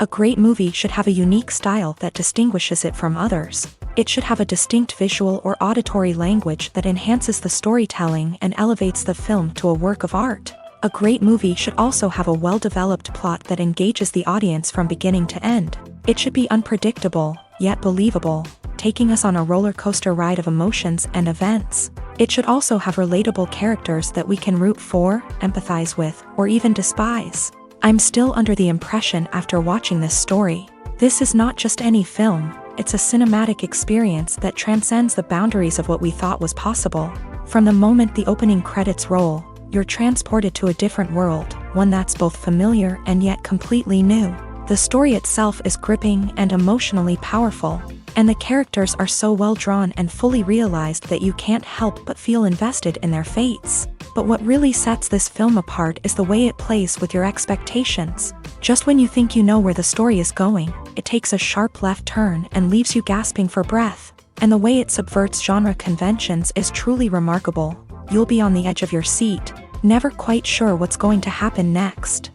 A great movie should have a unique style that distinguishes it from others. It should have a distinct visual or auditory language that enhances the storytelling and elevates the film to a work of art. A great movie should also have a well-developed plot that engages the audience from beginning to end. It should be unpredictable, yet believable, taking us on a roller coaster ride of emotions and events. It should also have relatable characters that we can root for, empathize with, or even despise. I'm still under the impression after watching this story. This is not just any film, it's a cinematic experience that transcends the boundaries of what we thought was possible. From the moment the opening credits roll, you're transported to a different world, one that's both familiar and yet completely new. The story itself is gripping and emotionally powerful, and the characters are so well drawn and fully realized that you can't help but feel invested in their fates. But what really sets this film apart is the way it plays with your expectations. Just when you think you know where the story is going, it takes a sharp left turn and leaves you gasping for breath. And the way it subverts genre conventions is truly remarkable. You'll be on the edge of your seat, never quite sure what's going to happen next.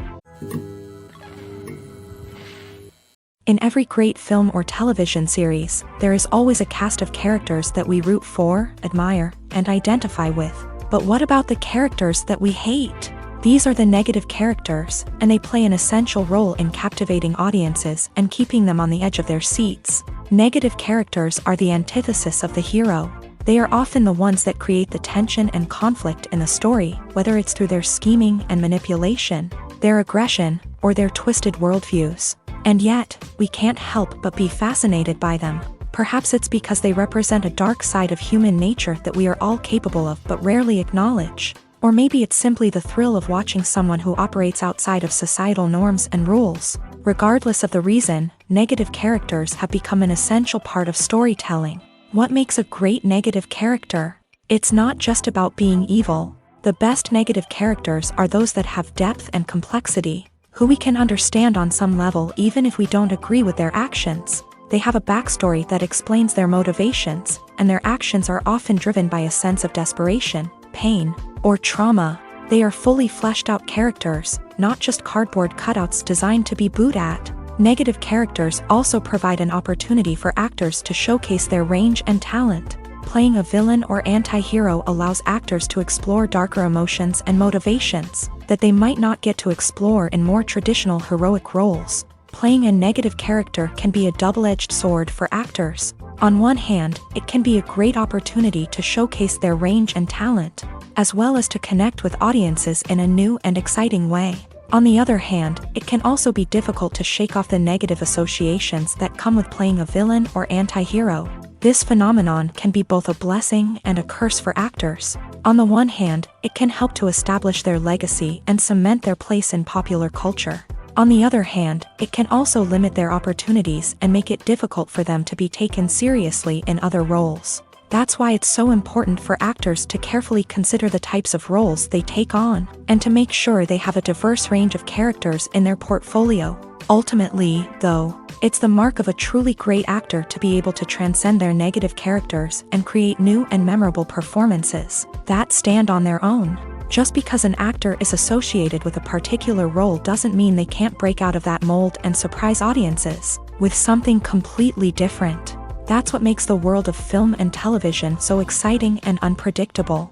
In every great film or television series, there is always a cast of characters that we root for, admire, and identify with. But what about the characters that we hate? These are the negative characters, and they play an essential role in captivating audiences and keeping them on the edge of their seats. Negative characters are the antithesis of the hero. They are often the ones that create the tension and conflict in the story, whether it's through their scheming and manipulation, their aggression, or their twisted worldviews. And yet, we can't help but be fascinated by them. Perhaps it's because they represent a dark side of human nature that we are all capable of but rarely acknowledge. Or maybe it's simply the thrill of watching someone who operates outside of societal norms and rules. Regardless of the reason, negative characters have become an essential part of storytelling. What makes a great negative character? It's not just about being evil. The best negative characters are those that have depth and complexity, who we can understand on some level even if we don't agree with their actions. They have a backstory that explains their motivations, and their actions are often driven by a sense of desperation, pain, or trauma. They are fully fleshed out characters, not just cardboard cutouts designed to be booed at. Negative characters also provide an opportunity for actors to showcase their range and talent. Playing a villain or anti-hero allows actors to explore darker emotions and motivations that they might not get to explore in more traditional heroic roles. Playing a negative character can be a double-edged sword for actors. On one hand, it can be a great opportunity to showcase their range and talent, as well as to connect with audiences in a new and exciting way. On the other hand, it can also be difficult to shake off the negative associations that come with playing a villain or anti-hero. This phenomenon can be both a blessing and a curse for actors. On the one hand, it can help to establish their legacy and cement their place in popular culture. On the other hand, it can also limit their opportunities and make it difficult for them to be taken seriously in other roles. That's why it's so important for actors to carefully consider the types of roles they take on, and to make sure they have a diverse range of characters in their portfolio. Ultimately, though, it's the mark of a truly great actor to be able to transcend their negative characters and create new and memorable performances that stand on their own. Just because an actor is associated with a particular role doesn't mean they can't break out of that mold and surprise audiences with something completely different. That's what makes the world of film and television so exciting and unpredictable.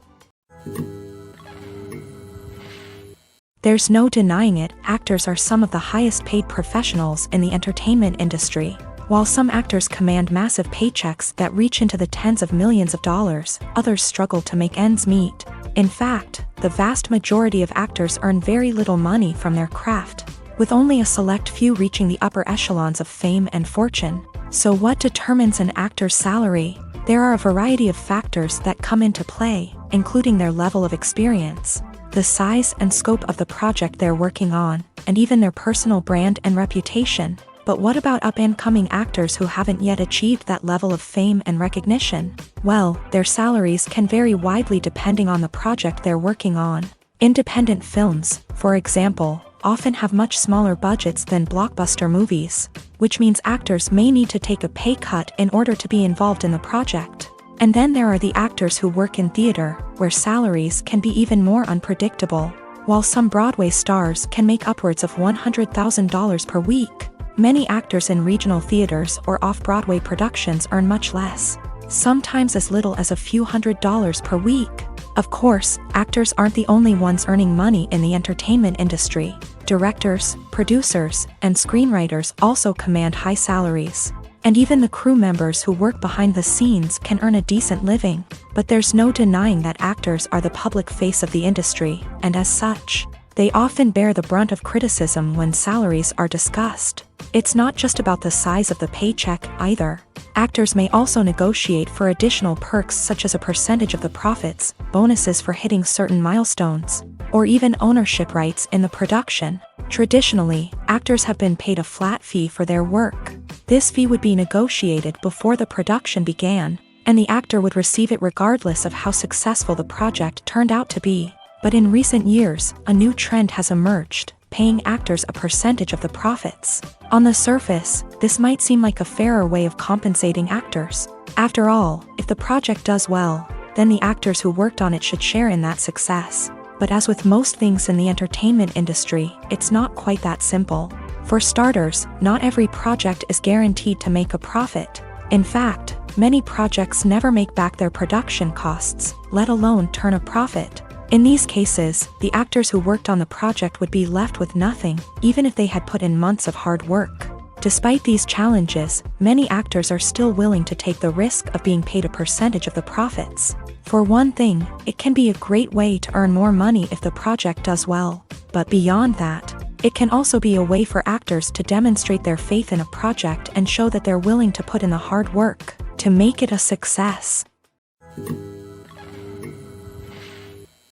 There's no denying it, actors are some of the highest paid professionals in the entertainment industry. While some actors command massive paychecks that reach into the tens of millions of dollars, others struggle to make ends meet. In fact, the vast majority of actors earn very little money from their craft, with only a select few reaching the upper echelons of fame and fortune. So what determines an actor's salary? There are a variety of factors that come into play, including their level of experience, the size and scope of the project they're working on, and even their personal brand and reputation. But what about up-and-coming actors who haven't yet achieved that level of fame and recognition? Well, their salaries can vary widely depending on the project they're working on. Independent films, for example, often have much smaller budgets than blockbuster movies, which means actors may need to take a pay cut in order to be involved in the project. And then there are the actors who work in theater, where salaries can be even more unpredictable. While some Broadway stars can make upwards of $100,000 per week, Many actors in regional theaters or off-Broadway productions earn much less, sometimes as little as a few $100s per week. Of course, actors aren't the only ones earning money in the entertainment industry. Directors, producers, and screenwriters also command high salaries. And even the crew members who work behind the scenes can earn a decent living. But there's no denying that actors are the public face of the industry, and as such, they often bear the brunt of criticism when salaries are discussed. It's not just about the size of the paycheck, either. Actors may also negotiate for additional perks such as a percentage of the profits, bonuses for hitting certain milestones, or even ownership rights in the production. Traditionally, actors have been paid a flat fee for their work. This fee would be negotiated before the production began, and the actor would receive it regardless of how successful the project turned out to be. But in recent years, a new trend has emerged, paying actors a percentage of the profits. On the surface, this might seem like a fairer way of compensating actors. After all, if the project does well, then the actors who worked on it should share in that success. But as with most things in the entertainment industry, it's not quite that simple. For starters, not every project is guaranteed to make a profit. In fact, many projects never make back their production costs, let alone turn a profit. In these cases, the actors who worked on the project would be left with nothing, even if they had put in months of hard work. Despite these challenges, many actors are still willing to take the risk of being paid a percentage of the profits. For one thing, it can be a great way to earn more money if the project does well. But beyond that, it can also be a way for actors to demonstrate their faith in a project and show that they're willing to put in the hard work to make it a success.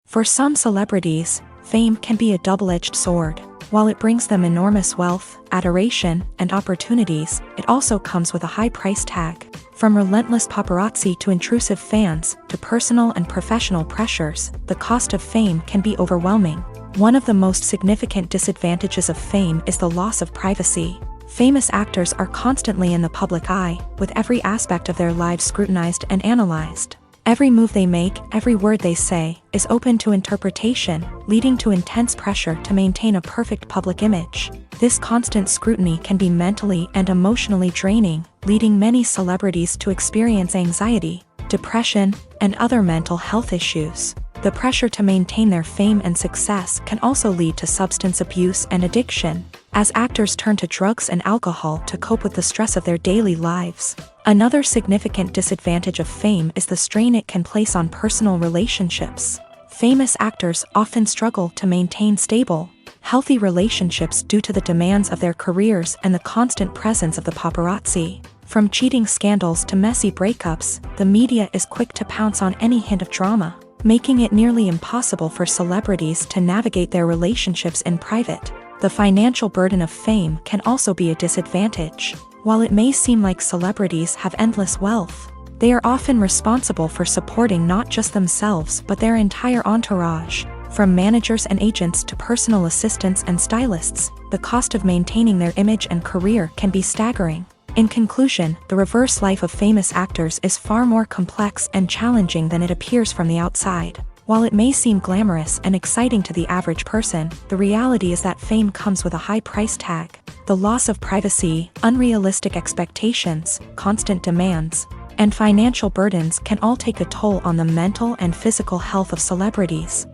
For some celebrities, fame can be a double-edged sword. While it brings them enormous wealth, adoration, and opportunities, it also comes with a high price tag. From relentless paparazzi to intrusive fans, to personal and professional pressures, the cost of fame can be overwhelming. One of the most significant disadvantages of fame is the loss of privacy. Famous actors are constantly in the public eye, with every aspect of their lives scrutinized and analyzed. Every move they make, every word they say, is open to interpretation, leading to intense pressure to maintain a perfect public image. This constant scrutiny can be mentally and emotionally draining, leading many celebrities to experience anxiety, depression, and other mental health issues. The pressure to maintain their fame and success can also lead to substance abuse and addiction, as actors turn to drugs and alcohol to cope with the stress of their daily lives. Another significant disadvantage of fame is the strain it can place on personal relationships. Famous actors often struggle to maintain stable, healthy relationships due to the demands of their careers and the constant presence of the paparazzi. From cheating scandals to messy breakups, the media is quick to pounce on any hint of drama, making it nearly impossible for celebrities to navigate their relationships in private. The financial burden of fame can also be a disadvantage. While it may seem like celebrities have endless wealth, they are often responsible for supporting not just themselves but their entire entourage. From managers and agents to personal assistants and stylists, the cost of maintaining their image and career can be staggering. In conclusion, the reverse life of famous actors is far more complex and challenging than it appears from the outside. While it may seem glamorous and exciting to the average person, the reality is that fame comes with a high price tag. The loss of privacy, unrealistic expectations, constant demands, and financial burdens can all take a toll on the mental and physical health of celebrities.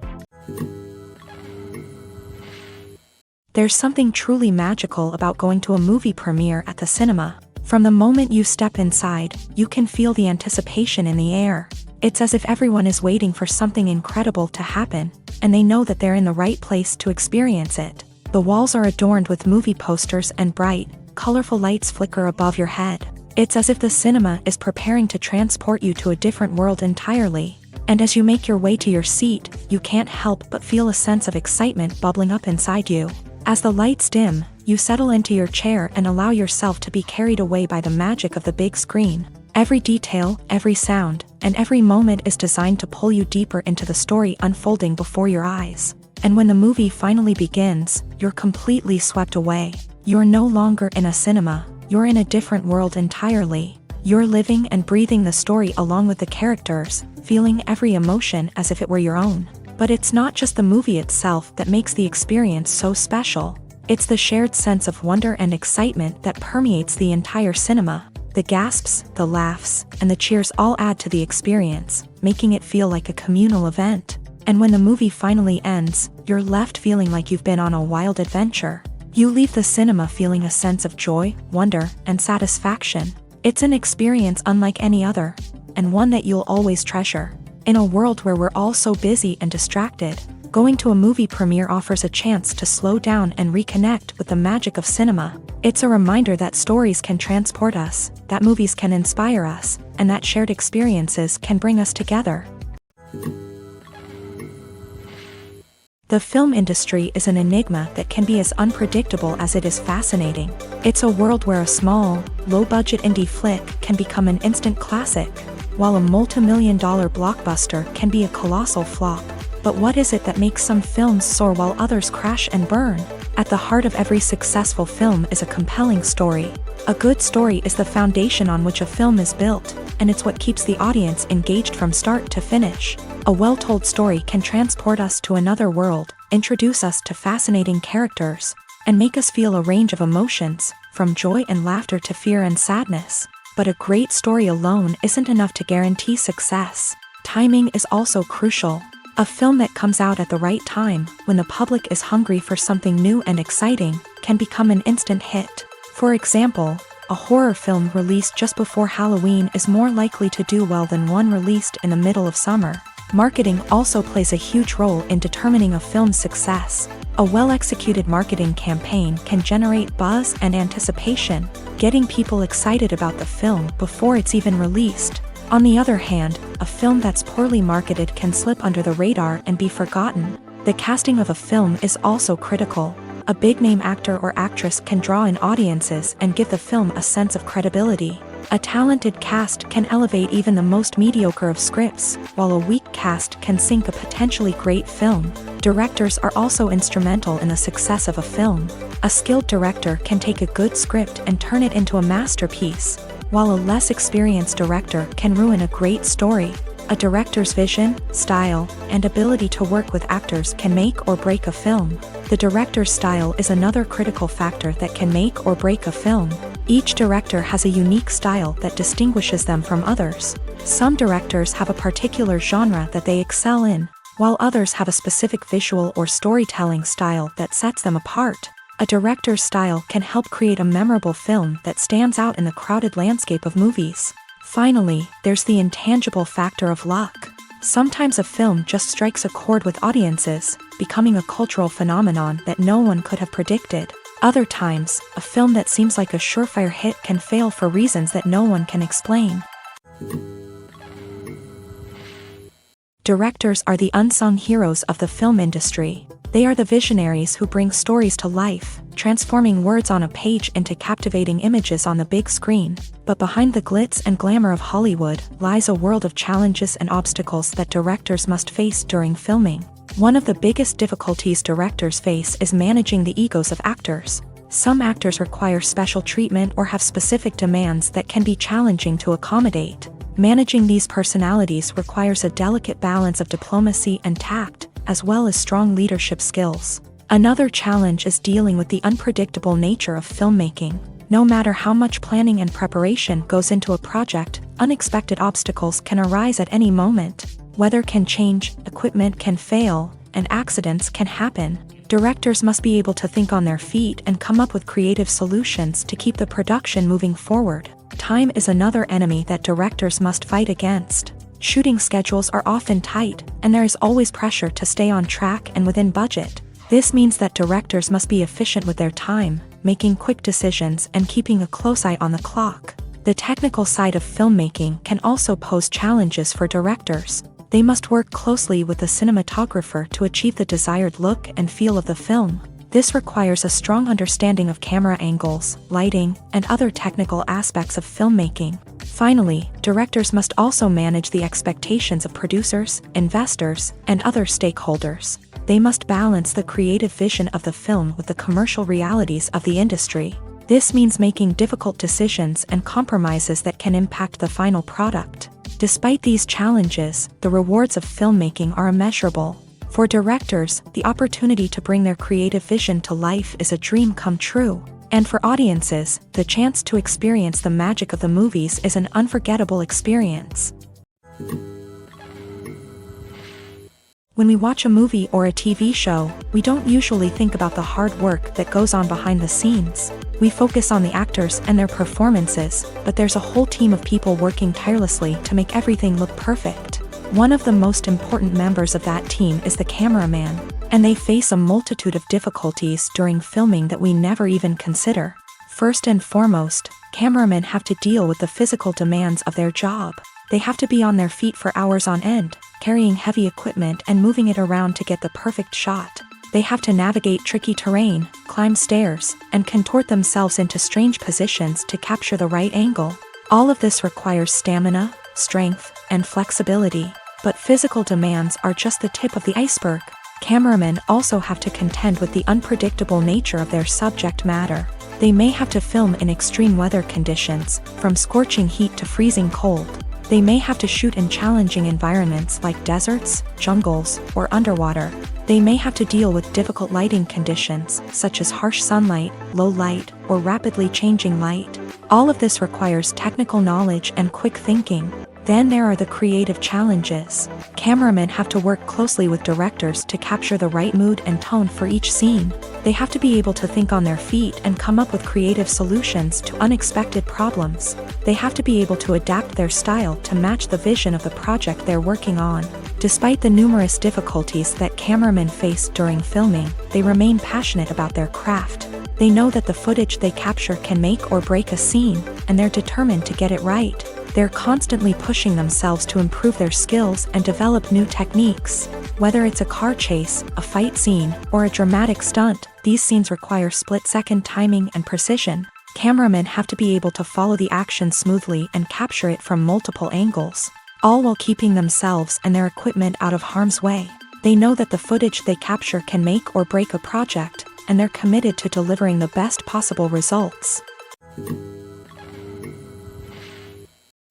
There's something truly magical about going to a movie premiere at the cinema. From the moment you step inside, you can feel the anticipation in the air. It's as if everyone is waiting for something incredible to happen, and they know that they're in the right place to experience it. The walls are adorned with movie posters and bright, colorful lights flicker above your head. It's as if the cinema is preparing to transport you to a different world entirely. And as you make your way to your seat, you can't help but feel a sense of excitement bubbling up inside you. As the lights dim, you settle into your chair and allow yourself to be carried away by the magic of the big screen. Every detail, every sound, and every moment is designed to pull you deeper into the story unfolding before your eyes. And when the movie finally begins, you're completely swept away. You're no longer in a cinema, you're in a different world entirely. You're living and breathing the story along with the characters, feeling every emotion as if it were your own. But it's not just the movie itself that makes the experience so special. It's the shared sense of wonder and excitement that permeates the entire cinema. The gasps, the laughs, and the cheers all add to the experience, making it feel like a communal event. And when the movie finally ends, you're left feeling like you've been on a wild adventure. You leave the cinema feeling a sense of joy, wonder, and satisfaction. It's an experience unlike any other, and one that you'll always treasure. In a world where we're all so busy and distracted, going to a movie premiere offers a chance to slow down and reconnect with the magic of cinema. It's a reminder that stories can transport us, that movies can inspire us, and that shared experiences can bring us together. The film industry is an enigma that can be as unpredictable as it is fascinating. It's a world where a small, low-budget indie flick can become an instant classic, while a multi-million-dollar blockbuster can be a colossal flop. But what is it that makes some films soar while others crash and burn? At the heart of every successful film is a compelling story. A good story is the foundation on which a film is built, and it's what keeps the audience engaged from start to finish. A well-told story can transport us to another world, introduce us to fascinating characters, and make us feel a range of emotions, from joy and laughter to fear and sadness. But a great story alone isn't enough to guarantee success. Timing is also crucial. A film that comes out at the right time, when the public is hungry for something new and exciting, can become an instant hit. For example, a horror film released just before Halloween is more likely to do well than one released in the middle of summer. Marketing also plays a huge role in determining a film's success. A well-executed marketing campaign can generate buzz and anticipation, getting people excited about the film before it's even released. On the other hand, a film that's poorly marketed can slip under the radar and be forgotten. The casting of a film is also critical. A big-name actor or actress can draw in audiences and give the film a sense of credibility. A talented cast can elevate even the most mediocre of scripts, while a weak cast can sink a potentially great film. Directors are also instrumental in the success of a film. A skilled director can take a good script and turn it into a masterpiece, while a less experienced director can ruin a great story. A director's vision, style, and ability to work with actors can make or break a film. The director's style is another critical factor that can make or break a film. Each director has a unique style that distinguishes them from others. Some directors have a particular genre that they excel in, while others have a specific visual or storytelling style that sets them apart. A director's style can help create a memorable film that stands out in the crowded landscape of movies. Finally, there's the intangible factor of luck. Sometimes a film just strikes a chord with audiences, becoming a cultural phenomenon that no one could have predicted. Other times, a film that seems like a surefire hit can fail for reasons that no one can explain. Directors are the unsung heroes of the film industry. They are the visionaries who bring stories to life, transforming words on a page into captivating images on the big screen. But behind the glitz and glamour of Hollywood lies a world of challenges and obstacles that directors must face during filming. One of the biggest difficulties directors face is managing the egos of actors. Some actors require special treatment or have specific demands that can be challenging to accommodate. Managing these personalities requires a delicate balance of diplomacy and tact, as well as strong leadership skills. Another challenge is dealing with the unpredictable nature of filmmaking. No matter how much planning and preparation goes into a project, unexpected obstacles can arise at any moment. Weather can change, equipment can fail, and accidents can happen. Directors must be able to think on their feet and come up with creative solutions to keep the production moving forward. Time is another enemy that directors must fight against. Shooting schedules are often tight, and there is always pressure to stay on track and within budget. This means that directors must be efficient with their time, making quick decisions and keeping a close eye on the clock. The technical side of filmmaking can also pose challenges for directors. They must work closely with the cinematographer to achieve the desired look and feel of the film. This requires a strong understanding of camera angles, lighting, and other technical aspects of filmmaking. Finally, directors must also manage the expectations of producers, investors, and other stakeholders. They must balance the creative vision of the film with the commercial realities of the industry. This means making difficult decisions and compromises that can impact the final product. Despite these challenges, the rewards of filmmaking are immeasurable. For directors, the opportunity to bring their creative vision to life is a dream come true. And for audiences, the chance to experience the magic of the movies is an unforgettable experience. When we watch a movie or a TV show, we don't usually think about the hard work that goes on behind the scenes. We focus on the actors and their performances, but there's a whole team of people working tirelessly to make everything look perfect. One of the most important members of that team is the cameraman, and they face a multitude of difficulties during filming that we never even consider. First and foremost, cameramen have to deal with the physical demands of their job. They have to be on their feet for hours on end, carrying heavy equipment and moving it around to get the perfect shot. They have to navigate tricky terrain, climb stairs, and contort themselves into strange positions to capture the right angle. All of this requires stamina, strength, and flexibility. But physical demands are just the tip of the iceberg. Cameramen also have to contend with the unpredictable nature of their subject matter. They may have to film in extreme weather conditions, from scorching heat to freezing cold. They may have to shoot in challenging environments like deserts, jungles, or underwater. They may have to deal with difficult lighting conditions, such as harsh sunlight, low light, or rapidly changing light. All of this requires technical knowledge and quick thinking. Then there are the creative challenges. Cameramen have to work closely with directors to capture the right mood and tone for each scene. They have to be able to think on their feet and come up with creative solutions to unexpected problems. They have to be able to adapt their style to match the vision of the project they're working on. Despite the numerous difficulties that cameramen face during filming, they remain passionate about their craft. They know that the footage they capture can make or break a scene, and they're determined to get it right. They're constantly pushing themselves to improve their skills and develop new techniques. Whether it's a car chase, a fight scene, or a dramatic stunt, these scenes require split-second timing and precision. Cameramen have to be able to follow the action smoothly and capture it from multiple angles, all while keeping themselves and their equipment out of harm's way. They know that the footage they capture can make or break a project, and they're committed to delivering the best possible results.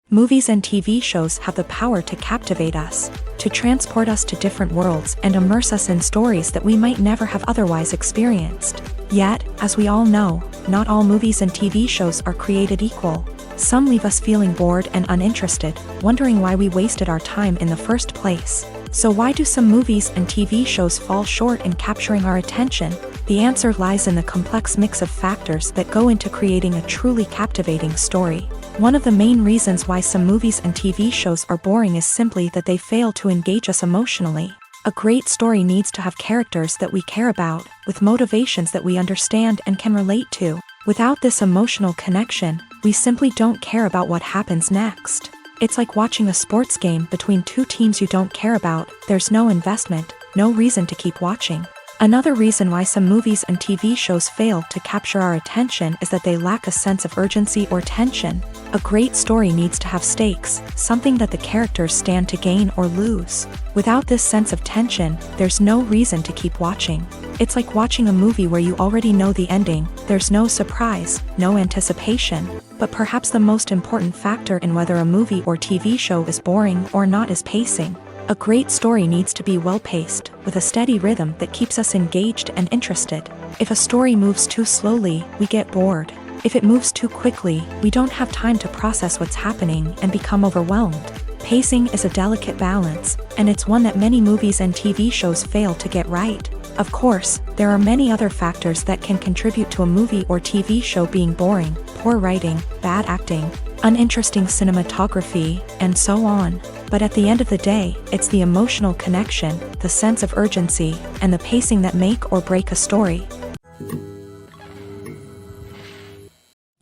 Movies and TV shows have the power to captivate us, to transport us to different worlds and immerse us in stories that we might never have otherwise experienced. Yet, as we all know, not all movies and TV shows are created equal. Some leave us feeling bored and uninterested, wondering why we wasted our time in the first place. So why do some movies and TV shows fall short in capturing our attention? The answer lies in the complex mix of factors that go into creating a truly captivating story. One of the main reasons why some movies and TV shows are boring is simply that they fail to engage us emotionally. A great story needs to have characters that we care about, with motivations that we understand and can relate to. Without this emotional connection, we simply don't care about what happens next. It's like watching a sports game between two teams you don't care about. There's no investment, no reason to keep watching. Another reason why some movies and TV shows fail to capture our attention is that they lack a sense of urgency or tension. A great story needs to have stakes, something that the characters stand to gain or lose. Without this sense of tension, there's no reason to keep watching. It's like watching a movie where you already know the ending. There's no surprise, no anticipation. But perhaps the most important factor in whether a movie or TV show is boring or not is pacing. A great story needs to be well-paced, with a steady rhythm that keeps us engaged and interested. If a story moves too slowly, we get bored. If it moves too quickly, we don't have time to process what's happening and become overwhelmed. Pacing is a delicate balance, and it's one that many movies and TV shows fail to get right. Of course, there are many other factors that can contribute to a movie or TV show being boring: poor writing, bad acting, uninteresting cinematography, and so on. But at the end of the day, it's the emotional connection, the sense of urgency, and the pacing that make or break a story.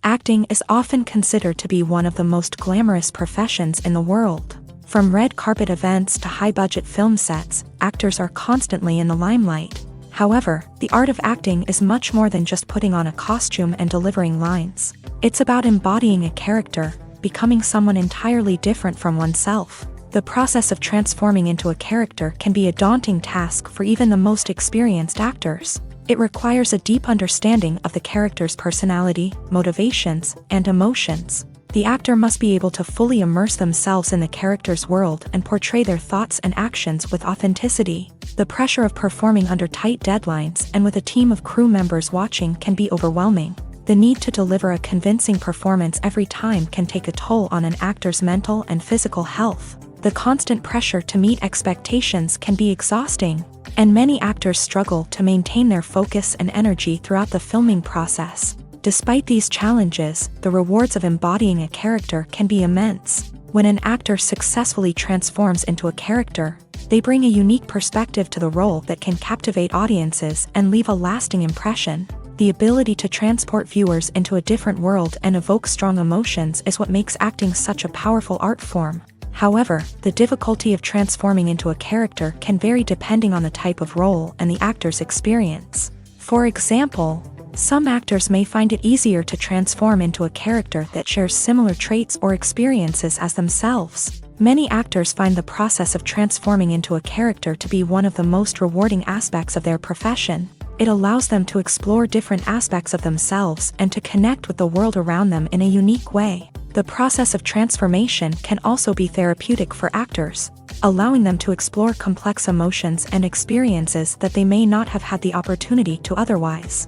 Acting is often considered to be one of the most glamorous professions in the world. From red carpet events to high-budget film sets, actors are constantly in the limelight. However, the art of acting is much more than just putting on a costume and delivering lines. It's about embodying a character, becoming someone entirely different from oneself. The process of transforming into a character can be a daunting task for even the most experienced actors. It requires a deep understanding of the character's personality, motivations, and emotions. The actor must be able to fully immerse themselves in the character's world and portray their thoughts and actions with authenticity. The pressure of performing under tight deadlines and with a team of crew members watching can be overwhelming. The need to deliver a convincing performance every time can take a toll on an actor's mental and physical health. The constant pressure to meet expectations can be exhausting, and many actors struggle to maintain their focus and energy throughout the filming process. Despite these challenges, the rewards of embodying a character can be immense. When an actor successfully transforms into a character, they bring a unique perspective to the role that can captivate audiences and leave a lasting impression. The ability to transport viewers into a different world and evoke strong emotions is what makes acting such a powerful art form. However, the difficulty of transforming into a character can vary depending on the type of role and the actor's experience. For example, some actors may find it easier to transform into a character that shares similar traits or experiences as themselves. Many actors find the process of transforming into a character to be one of the most rewarding aspects of their profession. It allows them to explore different aspects of themselves and to connect with the world around them in a unique way. The process of transformation can also be therapeutic for actors, allowing them to explore complex emotions and experiences that they may not have had the opportunity to otherwise.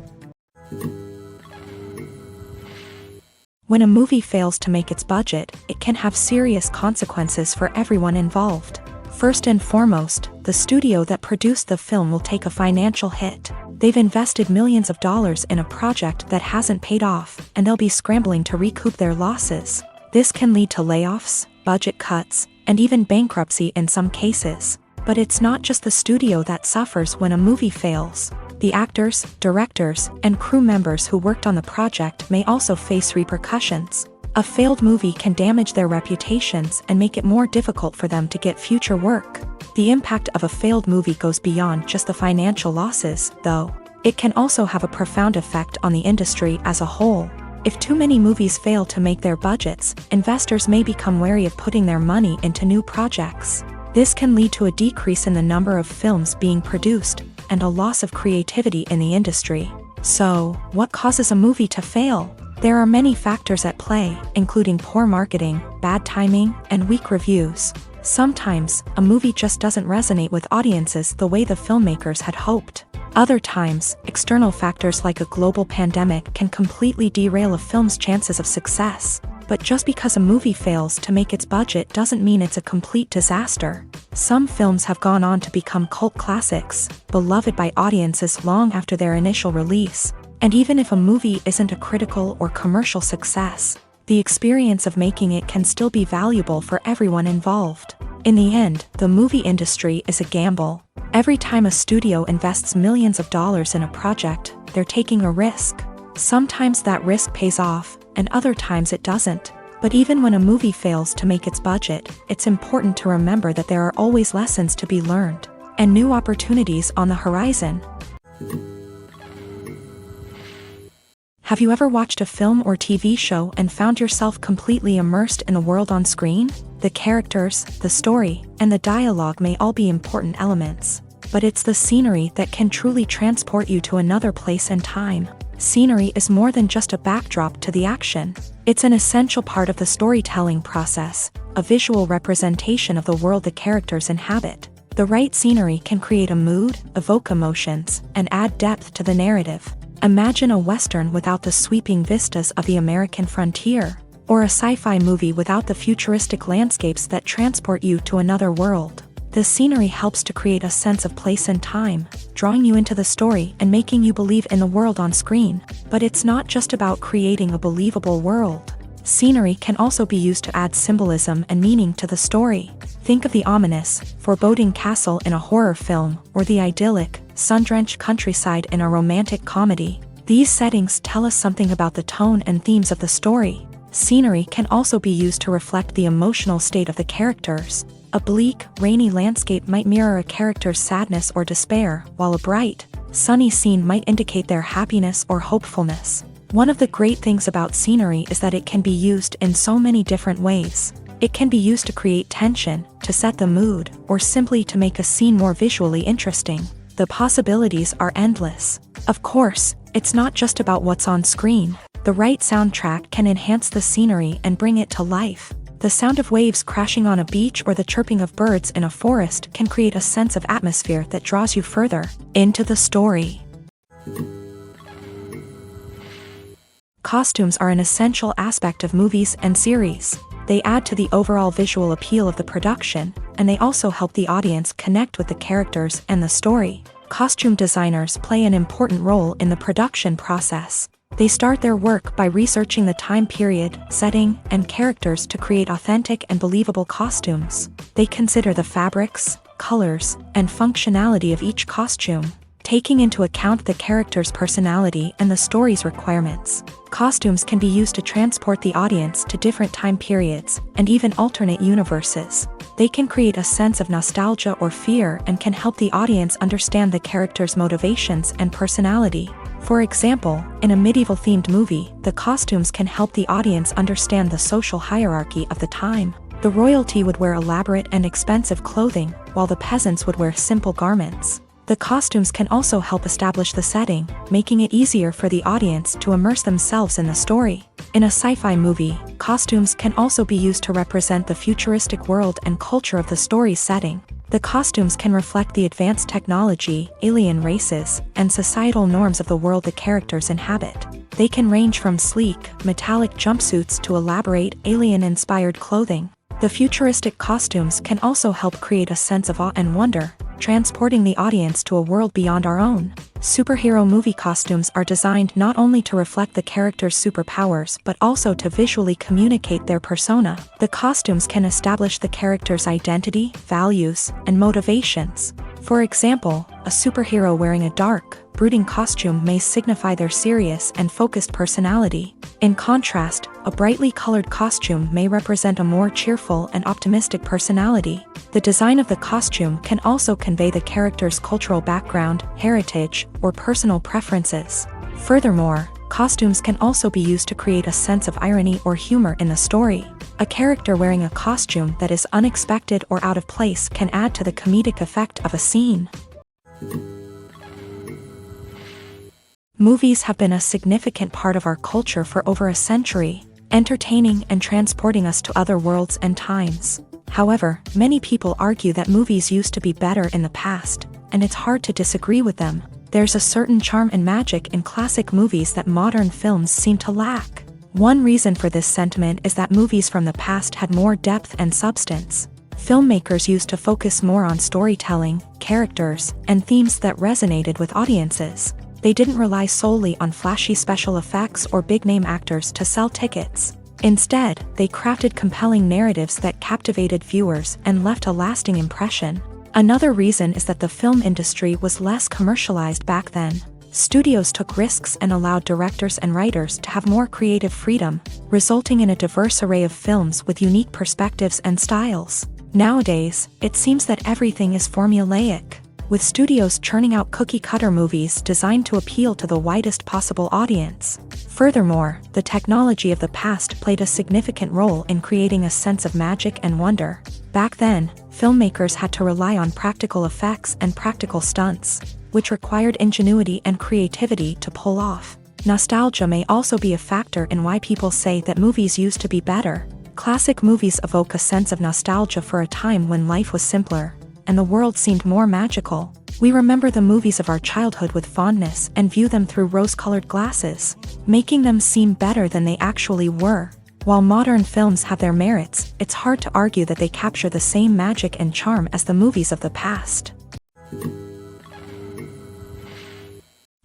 When a movie fails to make its budget, it can have serious consequences for everyone involved. First and foremost, the studio that produced the film will take a financial hit. They've invested millions of dollars in a project that hasn't paid off, and they'll be scrambling to recoup their losses. This can lead to layoffs, budget cuts, and even bankruptcy in some cases. But it's not just the studio that suffers when a movie fails. The actors, directors, and crew members who worked on the project may also face repercussions. A failed movie can damage their reputations and make it more difficult for them to get future work. The impact of a failed movie goes beyond just the financial losses, though. It can also have a profound effect on the industry as a whole. If too many movies fail to make their budgets, investors may become wary of putting their money into new projects. This can lead to a decrease in the number of films being produced and a loss of creativity in the industry. So, what causes a movie to fail? There are many factors at play, including poor marketing, bad timing, and weak reviews. Sometimes, a movie just doesn't resonate with audiences the way the filmmakers had hoped. Other times, external factors like a global pandemic can completely derail a film's chances of success. But just because a movie fails to make its budget doesn't mean it's a complete disaster. Some films have gone on to become cult classics, beloved by audiences long after their initial release. And even if a movie isn't a critical or commercial success, the experience of making it can still be valuable for everyone involved. In the end, the movie industry is a gamble. Every time a studio invests millions of dollars in a project, they're taking a risk. Sometimes that risk pays off, and other times it doesn't. But even when a movie fails to make its budget, it's important to remember that there are always lessons to be learned, and new opportunities on the horizon. Have you ever watched a film or TV show and found yourself completely immersed in the world on screen? The characters, the story, and the dialogue may all be important elements, but it's the scenery that can truly transport you to another place and time. Scenery is more than just a backdrop to the action. It's an essential part of the storytelling process, a visual representation of the world the characters inhabit. The right scenery can create a mood, evoke emotions, and add depth to the narrative. Imagine a Western without the sweeping vistas of the American frontier, or a sci-fi movie without the futuristic landscapes that transport you to another world. The scenery helps to create a sense of place and time, drawing you into the story and making you believe in the world on screen. But it's not just about creating a believable world. Scenery can also be used to add symbolism and meaning to the story. Think of the ominous, foreboding castle in a horror film, or the idyllic, sun-drenched countryside in a romantic comedy. These settings tell us something about the tone and themes of the story. Scenery can also be used to reflect the emotional state of the characters. A bleak, rainy landscape might mirror a character's sadness or despair, while a bright, sunny scene might indicate their happiness or hopefulness. One of the great things about scenery is that it can be used in so many different ways. It can be used to create tension, to set the mood, or simply to make a scene more visually interesting. The possibilities are endless. Of course, it's not just about what's on screen. The right soundtrack can enhance the scenery and bring it to life. The sound of waves crashing on a beach or the chirping of birds in a forest can create a sense of atmosphere that draws you further into the story. Costumes are an essential aspect of movies and series. They add to the overall visual appeal of the production, and they also help the audience connect with the characters and the story. Costume designers play an important role in the production process. They start their work by researching the time period, setting, and characters to create authentic and believable costumes. They consider the fabrics, colors, and functionality of each costume, taking into account the character's personality and the story's requirements. Costumes can be used to transport the audience to different time periods and even alternate universes. They can create a sense of nostalgia or fear and can help the audience understand the character's motivations and personality. For example, in a medieval-themed movie, the costumes can help the audience understand the social hierarchy of the time. The royalty would wear elaborate and expensive clothing, while the peasants would wear simple garments. The costumes can also help establish the setting, making it easier for the audience to immerse themselves in the story. In a sci-fi movie, costumes can also be used to represent the futuristic world and culture of the story's setting. The costumes can reflect the advanced technology, alien races, and societal norms of the world the characters inhabit. They can range from sleek, metallic jumpsuits to elaborate, alien-inspired clothing. The futuristic costumes can also help create a sense of awe and wonder, transporting the audience to a world beyond our own. Superhero movie costumes are designed not only to reflect the character's superpowers but also to visually communicate their persona. The costumes can establish the character's identity, values, and motivations. For example, a superhero wearing a dark, brooding costume may signify their serious and focused personality. In contrast, a brightly colored costume may represent a more cheerful and optimistic personality. The design of the costume can also convey the character's cultural background, heritage, or personal preferences. Furthermore, costumes can also be used to create a sense of irony or humor in the story. A character wearing a costume that is unexpected or out of place can add to the comedic effect of a scene. Movies have been a significant part of our culture for over a century, entertaining and transporting us to other worlds and times. However, many people argue that movies used to be better in the past, and it's hard to disagree with them. There's a certain charm and magic in classic movies that modern films seem to lack. One reason for this sentiment is that movies from the past had more depth and substance. Filmmakers used to focus more on storytelling, characters, and themes that resonated with audiences. They didn't rely solely on flashy special effects or big-name actors to sell tickets. Instead, they crafted compelling narratives that captivated viewers and left a lasting impression. Another reason is that the film industry was less commercialized back then. Studios took risks and allowed directors and writers to have more creative freedom, resulting in a diverse array of films with unique perspectives and styles. Nowadays, it seems that everything is formulaic, with studios churning out cookie-cutter movies designed to appeal to the widest possible audience. Furthermore, the technology of the past played a significant role in creating a sense of magic and wonder. Back then, filmmakers had to rely on practical effects and practical stunts, which required ingenuity and creativity to pull off. Nostalgia may also be a factor in why people say that movies used to be better. Classic movies evoke a sense of nostalgia for a time when life was simpler, and the world seemed more magical. We remember the movies of our childhood with fondness and view them through rose-colored glasses, making them seem better than they actually were. While modern films have their merits, it's hard to argue that they capture the same magic and charm as the movies of the past.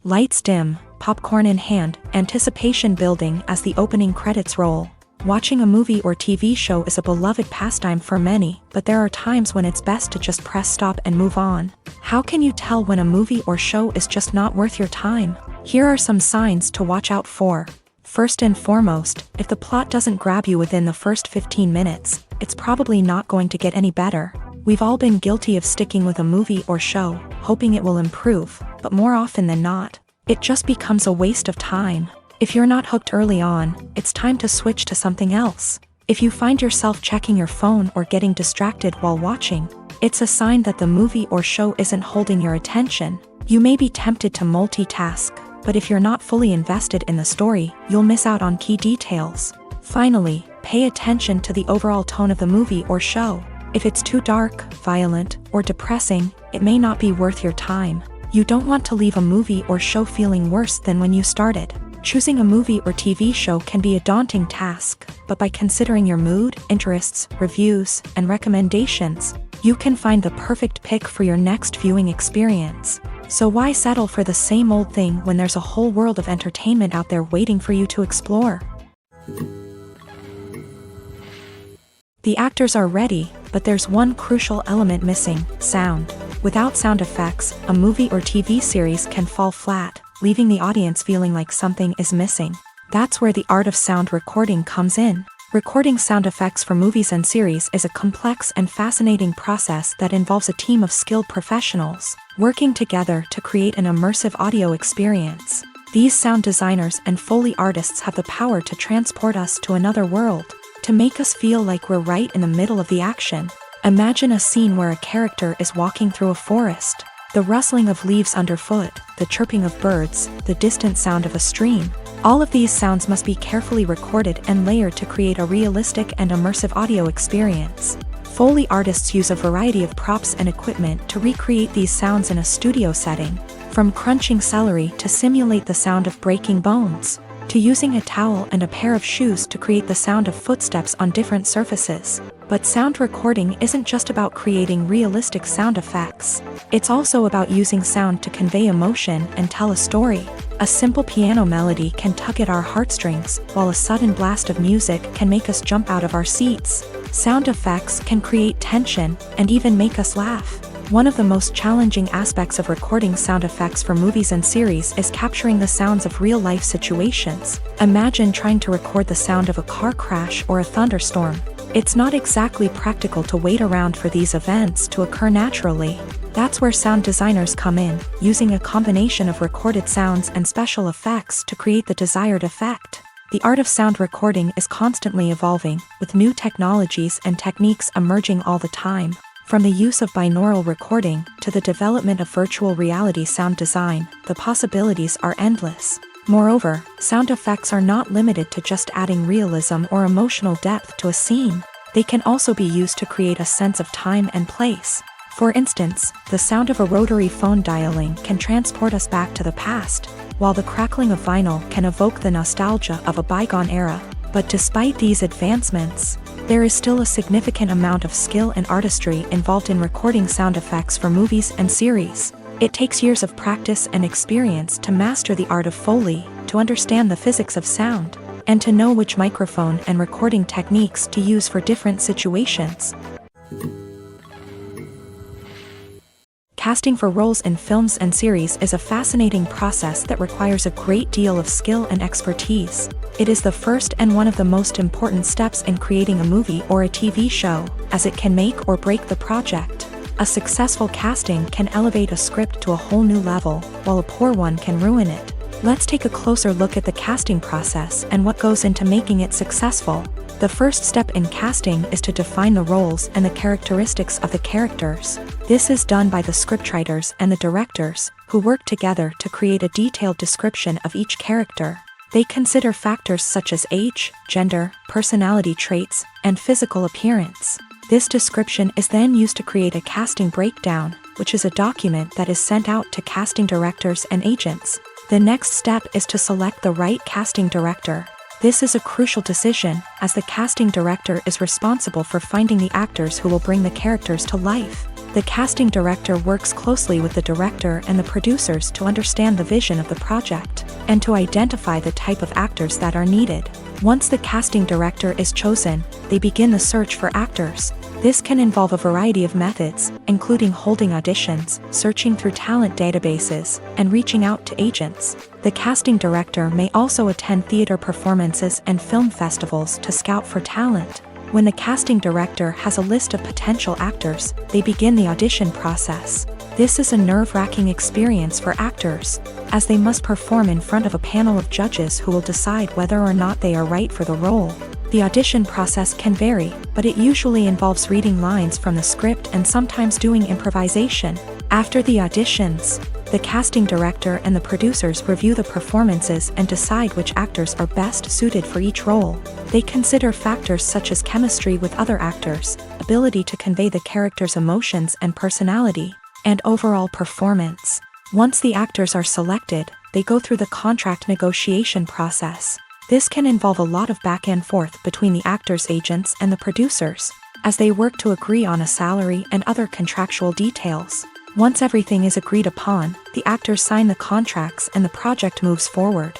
Lights dim, popcorn in hand, anticipation building as the opening credits roll. Watching a movie or TV show is a beloved pastime for many, but there are times when it's best to just press stop and move on. How can you tell when a movie or show is just not worth your time? Here are some signs to watch out for. First and foremost, if the plot doesn't grab you within the first 15 minutes, it's probably not going to get any better. We've all been guilty of sticking with a movie or show, hoping it will improve, but more often than not, it just becomes a waste of time. If you're not hooked early on, it's time to switch to something else. If you find yourself checking your phone or getting distracted while watching, it's a sign that the movie or show isn't holding your attention. You may be tempted to multitask, but if you're not fully invested in the story, you'll miss out on key details. Finally, pay attention to the overall tone of the movie or show. If it's too dark, violent, or depressing, it may not be worth your time. You don't want to leave a movie or show feeling worse than when you started. Choosing a movie or TV show can be a daunting task, but by considering your mood, interests, reviews, and recommendations, you can find the perfect pick for your next viewing experience. So why settle for the same old thing when there's a whole world of entertainment out there waiting for you to explore? The actors are ready, but there's one crucial element missing: sound. Without sound effects, a movie or TV series can fall flat, leaving the audience feeling like something is missing. That's where the art of sound recording comes in. Recording sound effects for movies and series is a complex and fascinating process that involves a team of skilled professionals working together to create an immersive audio experience. These sound designers and Foley artists have the power to transport us to another world, to make us feel like we're right in the middle of the action. Imagine a scene where a character is walking through a forest. The rustling of leaves underfoot, the chirping of birds, the distant sound of a stream. All of these sounds must be carefully recorded and layered to create a realistic and immersive audio experience. Foley artists use a variety of props and equipment to recreate these sounds in a studio setting, from crunching celery to simulate the sound of breaking bones, to using a towel and a pair of shoes to create the sound of footsteps on different surfaces. But sound recording isn't just about creating realistic sound effects. It's also about using sound to convey emotion and tell a story. A simple piano melody can tug at our heartstrings, while a sudden blast of music can make us jump out of our seats. Sound effects can create tension and even make us laugh. One of the most challenging aspects of recording sound effects for movies and series is capturing the sounds of real-life situations. Imagine trying to record the sound of a car crash or a thunderstorm. It's not exactly practical to wait around for these events to occur naturally. That's where sound designers come in, using a combination of recorded sounds and special effects to create the desired effect. The art of sound recording is constantly evolving, with new technologies and techniques emerging all the time. From the use of binaural recording to the development of virtual reality sound design, the possibilities are endless. Moreover, sound effects are not limited to just adding realism or emotional depth to a scene. They can also be used to create a sense of time and place. For instance, the sound of a rotary phone dialing can transport us back to the past, while the crackling of vinyl can evoke the nostalgia of a bygone era. But despite these advancements, there is still a significant amount of skill and artistry involved in recording sound effects for movies and series. It takes years of practice and experience to master the art of Foley, to understand the physics of sound, and to know which microphone and recording techniques to use for different situations. Casting for roles in films and series is a fascinating process that requires a great deal of skill and expertise. It is the first and one of the most important steps in creating a movie or a TV show, as it can make or break the project. A successful casting can elevate a script to a whole new level, while a poor one can ruin it. Let's take a closer look at the casting process and what goes into making it successful. The first step in casting is to define the roles and the characteristics of the characters. This is done by the scriptwriters and the directors, who work together to create a detailed description of each character. They consider factors such as age, gender, personality traits, and physical appearance. This description is then used to create a casting breakdown, which is a document that is sent out to casting directors and agents. The next step is to select the right casting director. This is a crucial decision, as the casting director is responsible for finding the actors who will bring the characters to life. The casting director works closely with the director and the producers to understand the vision of the project, and to identify the type of actors that are needed. Once the casting director is chosen, they begin the search for actors. This can involve a variety of methods, including holding auditions, searching through talent databases, and reaching out to agents. The casting director may also attend theater performances and film festivals to scout for talent. When the casting director has a list of potential actors, they begin the audition process. This is a nerve-wracking experience for actors, as they must perform in front of a panel of judges who will decide whether or not they are right for the role. The audition process can vary, but it usually involves reading lines from the script and sometimes doing improvisation. After the auditions, The casting director and the producers review the performances and decide which actors are best suited for each role. They consider factors such as chemistry with other actors, ability to convey the character's emotions and personality, and overall performance. Once the actors are selected, they go through the contract negotiation process. This can involve a lot of back and forth between the actors' agents and the producers, as they work to agree on a salary and other contractual details. Once everything is agreed upon, the actors sign the contracts and the project moves forward.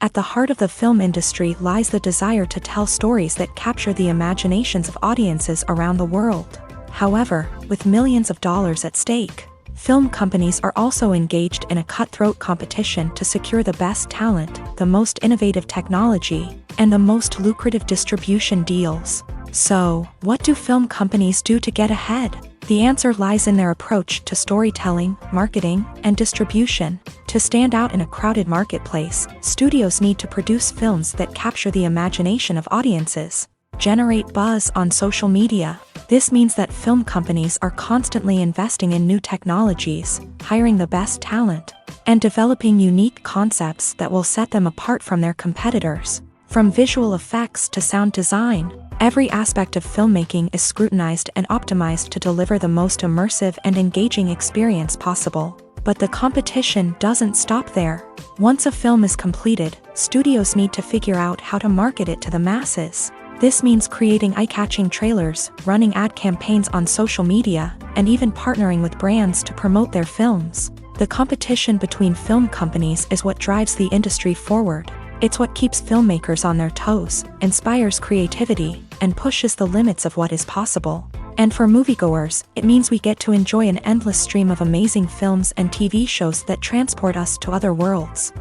At the heart of the film industry lies the desire to tell stories that capture the imaginations of audiences around the world. However, with millions of dollars at stake, film companies are also engaged in a cutthroat competition to secure the best talent, the most innovative technology, and the most lucrative distribution deals. So, what do film companies do to get ahead? The answer lies in their approach to storytelling, marketing, and distribution. To stand out in a crowded marketplace, studios need to produce films that capture the imagination of audiences, generate buzz on social media. This means that film companies are constantly investing in new technologies, hiring the best talent, and developing unique concepts that will set them apart from their competitors. From visual effects to sound design, every aspect of filmmaking is scrutinized and optimized to deliver the most immersive and engaging experience possible. But the competition doesn't stop there. Once a film is completed, studios need to figure out how to market it to the masses. This means creating eye-catching trailers, running ad campaigns on social media, and even partnering with brands to promote their films. The competition between film companies is what drives the industry forward. It's what keeps filmmakers on their toes, inspires creativity, and pushes the limits of what is possible. And for moviegoers, it means we get to enjoy an endless stream of amazing films and TV shows that transport us to other worlds.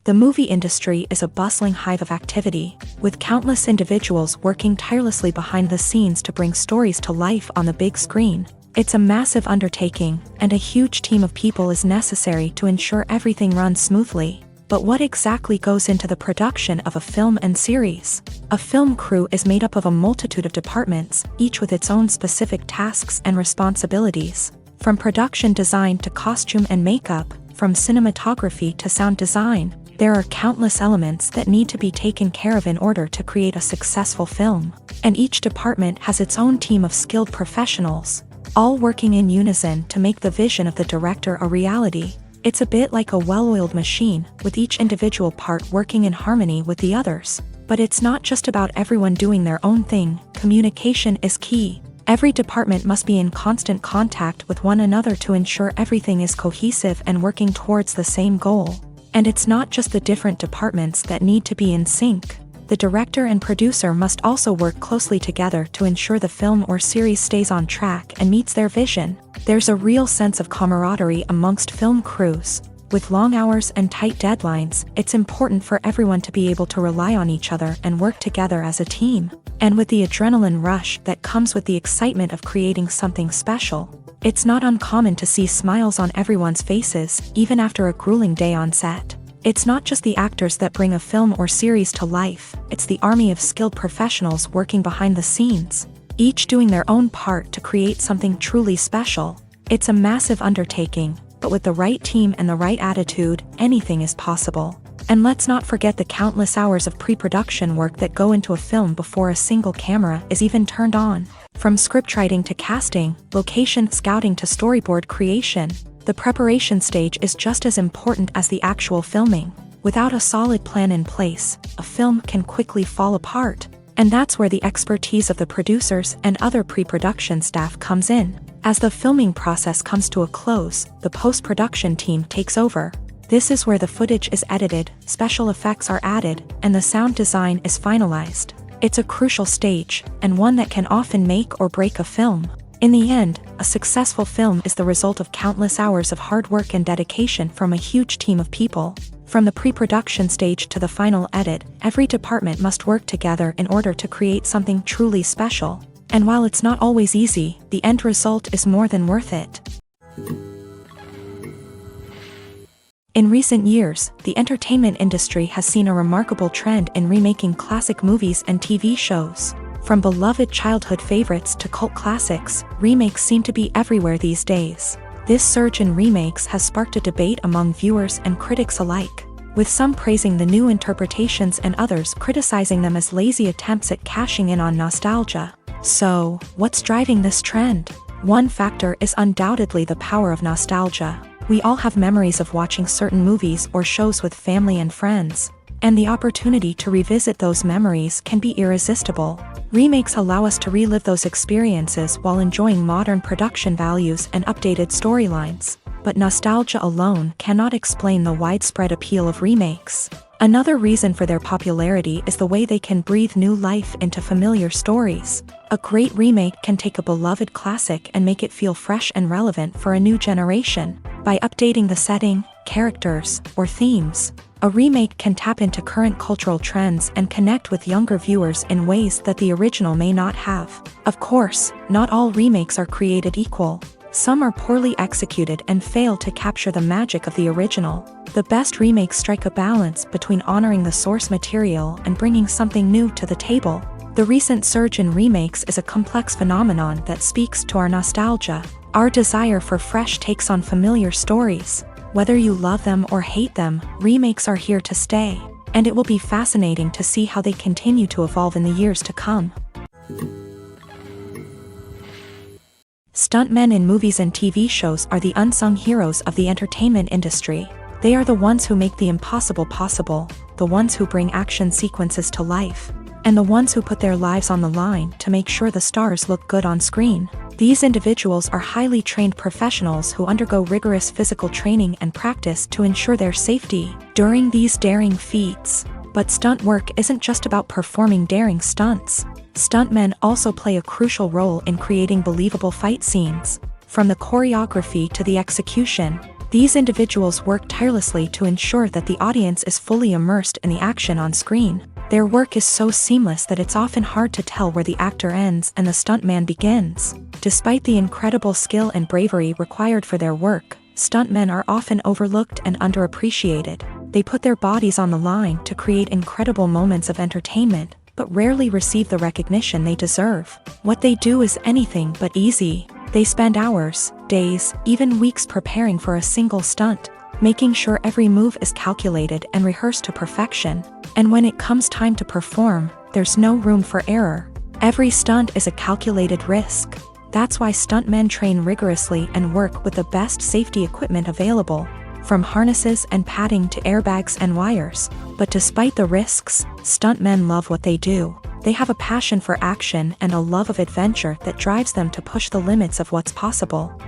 The movie industry is a bustling hive of activity, with countless individuals working tirelessly behind the scenes to bring stories to life on the big screen. It's a massive undertaking, and a huge team of people is necessary to ensure everything runs smoothly. But what exactly goes into the production of a film and series? A film crew is made up of a multitude of departments, each with its own specific tasks and responsibilities. From production design to costume and makeup, from cinematography to sound design, there are countless elements that need to be taken care of in order to create a successful film. And each department has its own team of skilled professionals, all working in unison to make the vision of the director a reality. It's a bit like a well-oiled machine, with each individual part working in harmony with the others. But it's not just about everyone doing their own thing. Communication is key. Every department must be in constant contact with one another to ensure everything is cohesive and working towards the same goal. And it's not just the different departments that need to be in sync. The director and producer must also work closely together to ensure the film or series stays on track and meets their vision. There's a real sense of camaraderie amongst film crews. With long hours and tight deadlines, it's important for everyone to be able to rely on each other and work together as a team. And with the adrenaline rush that comes with the excitement of creating something special, it's not uncommon to see smiles on everyone's faces, even after a grueling day on set. It's not just the actors that bring a film or series to life, it's the army of skilled professionals working behind the scenes, each doing their own part to create something truly special. It's a massive undertaking, but with the right team and the right attitude, anything is possible. And let's not forget the countless hours of pre-production work that go into a film before a single camera is even turned on. From scriptwriting to casting, location scouting to storyboard creation, the preparation stage is just as important as the actual filming. Without a solid plan in place, a film can quickly fall apart. And that's where the expertise of the producers and other pre-production staff comes in. As the filming process comes to a close, the post-production team takes over. This is where the footage is edited, special effects are added, and the sound design is finalized. It's a crucial stage, and one that can often make or break a film. In the end, a successful film is the result of countless hours of hard work and dedication from a huge team of people. From the pre-production stage to the final edit, every department must work together in order to create something truly special. And while it's not always easy, the end result is more than worth it. In recent years, the entertainment industry has seen a remarkable trend in remaking classic movies and TV shows. From beloved childhood favorites to cult classics, remakes seem to be everywhere these days. This surge in remakes has sparked a debate among viewers and critics alike, with some praising the new interpretations and others criticizing them as lazy attempts at cashing in on nostalgia. So, what's driving this trend? One factor is undoubtedly the power of nostalgia. We all have memories of watching certain movies or shows with family and friends, and the opportunity to revisit those memories can be irresistible. Remakes allow us to relive those experiences while enjoying modern production values and updated storylines. But nostalgia alone cannot explain the widespread appeal of remakes. Another reason for their popularity is the way they can breathe new life into familiar stories. A great remake can take a beloved classic and make it feel fresh and relevant for a new generation. By updating the setting, characters, or themes, a remake can tap into current cultural trends and connect with younger viewers in ways that the original may not have. Of course, not all remakes are created equal. Some are poorly executed and fail to capture the magic of the original. The best remakes strike a balance between honoring the source material and bringing something new to the table. The recent surge in remakes is a complex phenomenon that speaks to our nostalgia, our desire for fresh takes on familiar stories. Whether you love them or hate them, remakes are here to stay, and it will be fascinating to see how they continue to evolve in the years to come. Stuntmen in movies and TV shows are the unsung heroes of the entertainment industry. They are the ones who make the impossible possible, the ones who bring action sequences to life, and the ones who put their lives on the line to make sure the stars look good on screen. These individuals are highly trained professionals who undergo rigorous physical training and practice to ensure their safety during these daring feats. But stunt work isn't just about performing daring stunts. Stuntmen also play a crucial role in creating believable fight scenes. From the choreography to the execution, these individuals work tirelessly to ensure that the audience is fully immersed in the action on screen. Their work is so seamless that it's often hard to tell where the actor ends and the stuntman begins. Despite the incredible skill and bravery required for their work, stuntmen are often overlooked and underappreciated. They put their bodies on the line to create incredible moments of entertainment, but rarely receive the recognition they deserve. What they do is anything but easy. They spend hours, days, even weeks preparing for a single stunt, making sure every move is calculated and rehearsed to perfection. And when it comes time to perform, there's no room for error. Every stunt is a calculated risk. That's why stuntmen train rigorously and work with the best safety equipment available, from harnesses and padding to airbags and wires. But despite the risks, stuntmen love what they do. They have a passion for action and a love of adventure that drives them to push the limits of what's possible.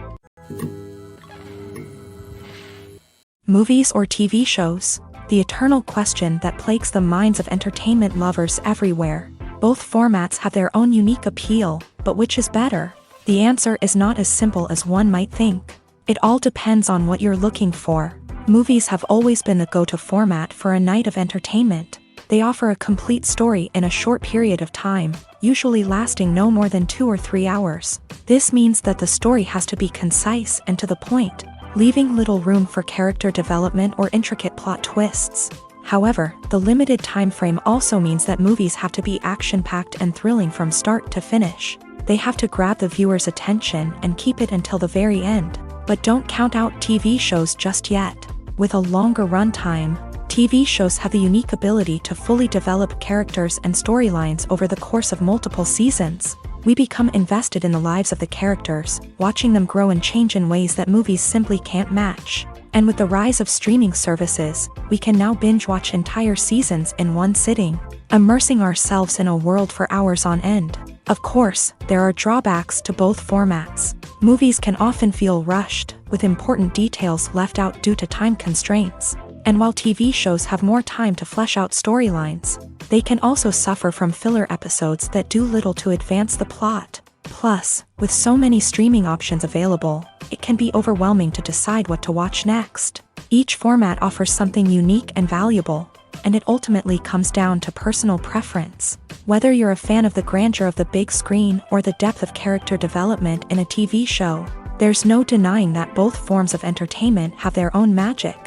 Movies or TV shows? The eternal question that plagues the minds of entertainment lovers everywhere. Both formats have their own unique appeal, but which is better? The answer is not as simple as one might think. It all depends on what you're looking for. Movies have always been the go-to format for a night of entertainment. They offer a complete story in a short period of time, usually lasting no more than 2 or 3 hours. This means that the story has to be concise and to the point, leaving little room for character development or intricate plot twists. However, the limited time frame also means that movies have to be action-packed and thrilling from start to finish. They have to grab the viewer's attention and keep it until the very end. But don't count out TV shows just yet. With a longer runtime, TV shows have the unique ability to fully develop characters and storylines over the course of multiple seasons. We become invested in the lives of the characters, watching them grow and change in ways that movies simply can't match. And with the rise of streaming services, we can now binge-watch entire seasons in one sitting, immersing ourselves in a world for hours on end. Of course, there are drawbacks to both formats. Movies can often feel rushed, with important details left out due to time constraints. And while TV shows have more time to flesh out storylines, they can also suffer from filler episodes that do little to advance the plot. Plus, with so many streaming options available, it can be overwhelming to decide what to watch next. Each format offers something unique and valuable, and it ultimately comes down to personal preference. Whether you're a fan of the grandeur of the big screen or the depth of character development in a TV show, there's no denying that both forms of entertainment have their own magic.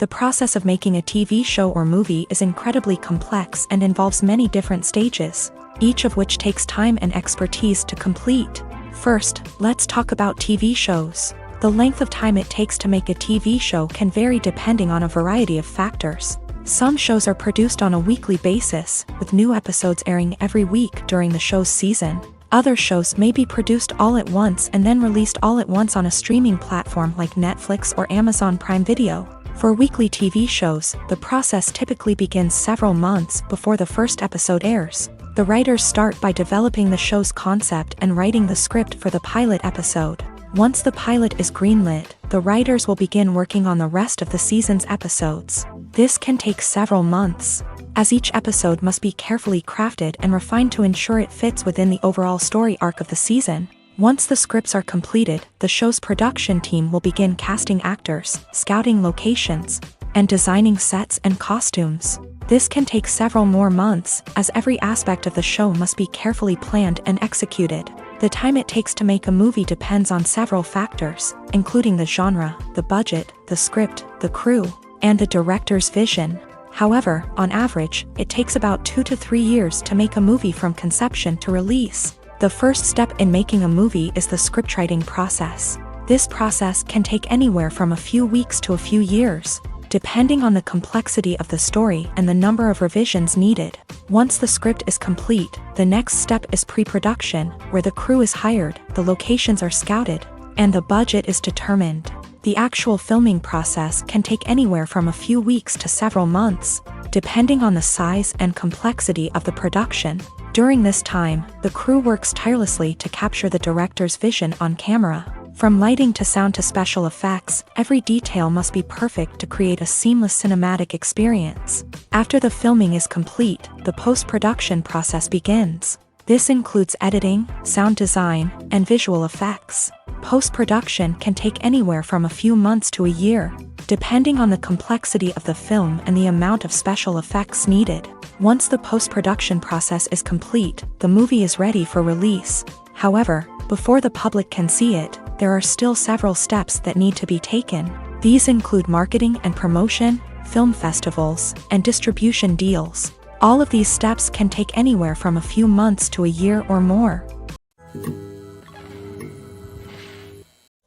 The process of making a TV show or movie is incredibly complex and involves many different stages, each of which takes time and expertise to complete. First, let's talk about TV shows. The length of time it takes to make a TV show can vary depending on a variety of factors. Some shows are produced on a weekly basis, with new episodes airing every week during the show's season. Other shows may be produced all at once and then released all at once on a streaming platform like Netflix or Amazon Prime Video. For weekly TV shows, the process typically begins several months before the first episode airs. The writers start by developing the show's concept and writing the script for the pilot episode. Once the pilot is greenlit, the writers will begin working on the rest of the season's episodes. This can take several months, as each episode must be carefully crafted and refined to ensure it fits within the overall story arc of the season. Once the scripts are completed, the show's production team will begin casting actors, scouting locations, and designing sets and costumes. This can take several more months, as every aspect of the show must be carefully planned and executed. The time it takes to make a movie depends on several factors, including the genre, the budget, the script, the crew, and the director's vision. However, on average, it takes about 2 to 3 years to make a movie from conception to release. The first step in making a movie is the scriptwriting process. This process can take anywhere from a few weeks to a few years, depending on the complexity of the story and the number of revisions needed. Once the script is complete, the next step is pre-production, where the crew is hired, the locations are scouted, and the budget is determined. The actual filming process can take anywhere from a few weeks to several months, depending on the size and complexity of the production. During this time, the crew works tirelessly to capture the director's vision on camera. From lighting to sound to special effects, every detail must be perfect to create a seamless cinematic experience. After the filming is complete, the post-production process begins. This includes editing, sound design, and visual effects. Post-production can take anywhere from a few months to a year, depending on the complexity of the film and the amount of special effects needed. Once the post-production process is complete, the movie is ready for release. However, before the public can see it, there are still several steps that need to be taken. These include marketing and promotion, film festivals, and distribution deals. All of these steps can take anywhere from a few months to a year or more.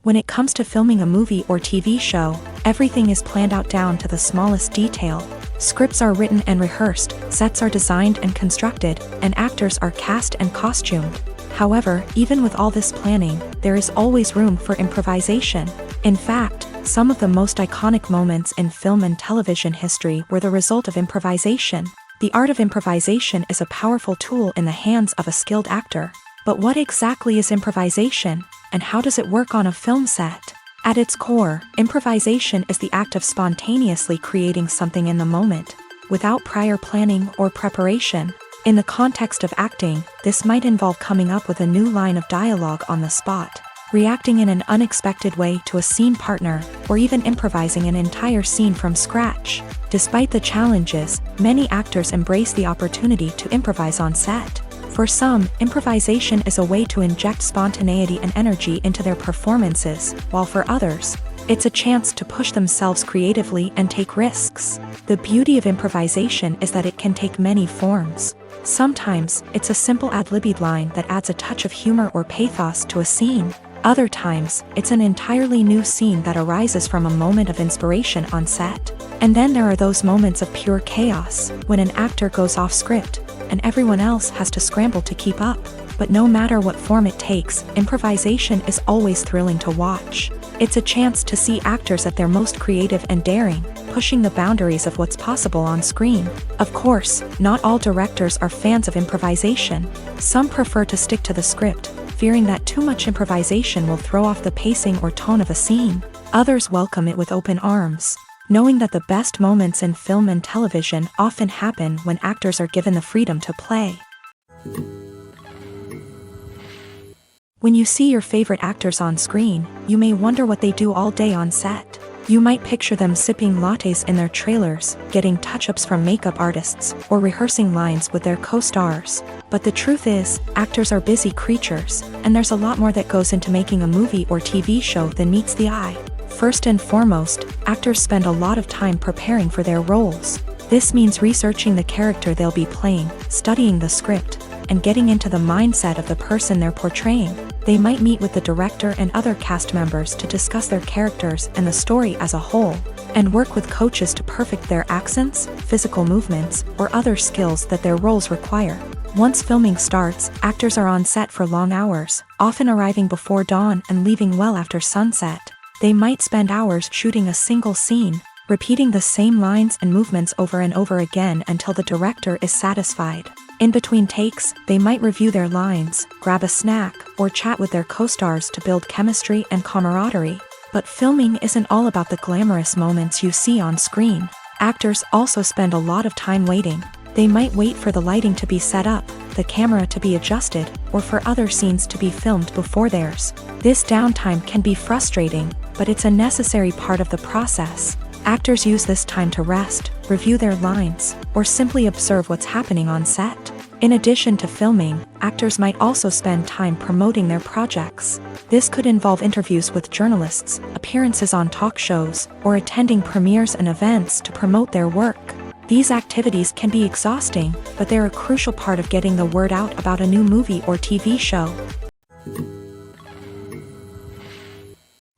When it comes to filming a movie or TV show, everything is planned out down to the smallest detail. Scripts are written and rehearsed, sets are designed and constructed, and actors are cast and costumed. However, even with all this planning, there is always room for improvisation. In fact, some of the most iconic moments in film and television history were the result of improvisation. The art of improvisation is a powerful tool in the hands of a skilled actor. But what exactly is improvisation, and how does it work on a film set? At its core, improvisation is the act of spontaneously creating something in the moment, without prior planning or preparation. In the context of acting, this might involve coming up with a new line of dialogue on the spot, reacting in an unexpected way to a scene partner, or even improvising an entire scene from scratch. Despite the challenges, many actors embrace the opportunity to improvise on set. For some, improvisation is a way to inject spontaneity and energy into their performances, while for others, it's a chance to push themselves creatively and take risks. The beauty of improvisation is that it can take many forms. Sometimes, it's a simple ad-libbed line that adds a touch of humor or pathos to a scene. Other times, it's an entirely new scene that arises from a moment of inspiration on set. And then there are those moments of pure chaos, when an actor goes off script, and everyone else has to scramble to keep up. But no matter what form it takes, improvisation is always thrilling to watch. It's a chance to see actors at their most creative and daring, pushing the boundaries of what's possible on screen. Of course, not all directors are fans of improvisation. Some prefer to stick to the script, fearing that too much improvisation will throw off the pacing or tone of a scene. Others welcome it with open arms, knowing that the best moments in film and television often happen when actors are given the freedom to play. When you see your favorite actors on screen, you may wonder what they do all day on set. You might picture them sipping lattes in their trailers, getting touch-ups from makeup artists, or rehearsing lines with their co-stars. But the truth is, actors are busy creatures, and there's a lot more that goes into making a movie or TV show than meets the eye. First and foremost, actors spend a lot of time preparing for their roles. This means researching the character they'll be playing, studying the script, and getting into the mindset of the person they're portraying. They might meet with the director and other cast members to discuss their characters and the story as a whole, and work with coaches to perfect their accents, physical movements, or other skills that their roles require. Once filming starts, actors are on set for long hours, often arriving before dawn and leaving well after sunset. They might spend hours shooting a single scene, repeating the same lines and movements over and over again until the director is satisfied. In between takes, they might review their lines, grab a snack, or chat with their co-stars to build chemistry and camaraderie. But filming isn't all about the glamorous moments you see on screen. Actors also spend a lot of time waiting. They might wait for the lighting to be set up, the camera to be adjusted, or for other scenes to be filmed before theirs. This downtime can be frustrating, but it's a necessary part of the process. Actors use this time to rest, review their lines, or simply observe what's happening on set. In addition to filming, actors might also spend time promoting their projects. This could involve interviews with journalists, appearances on talk shows, or attending premieres and events to promote their work. These activities can be exhausting, but they're a crucial part of getting the word out about a new movie or TV show.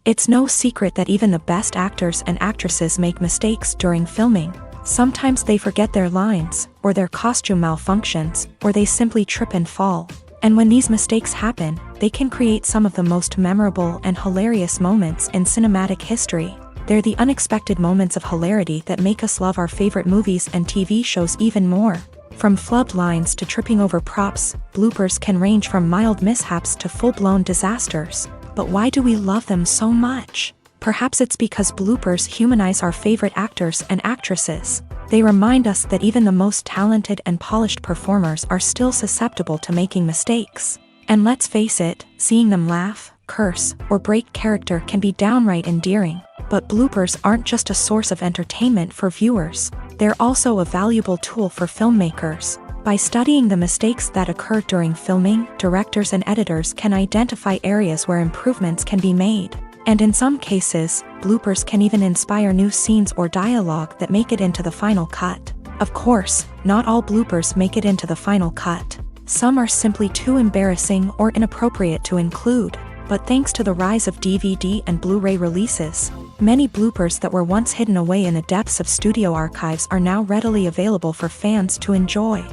It's no secret that even the best actors and actresses make mistakes during filming. Sometimes they forget their lines, or their costume malfunctions, or they simply trip and fall. And when these mistakes happen, they can create some of the most memorable and hilarious moments in cinematic history. They're the unexpected moments of hilarity that make us love our favorite movies and TV shows even more. From flubbed lines to tripping over props, bloopers can range from mild mishaps to full-blown disasters. But why do we love them so much? Perhaps it's because bloopers humanize our favorite actors and actresses. They remind us that even the most talented and polished performers are still susceptible to making mistakes. And let's face it, seeing them laugh, curse, or break character can be downright endearing. But bloopers aren't just a source of entertainment for viewers. They're also a valuable tool for filmmakers. By studying the mistakes that occur during filming, directors and editors can identify areas where improvements can be made. And in some cases, bloopers can even inspire new scenes or dialogue that make it into the final cut. Of course, not all bloopers make it into the final cut. Some are simply too embarrassing or inappropriate to include. But thanks to the rise of DVD and Blu-ray releases, many bloopers that were once hidden away in the depths of studio archives are now readily available for fans to enjoy.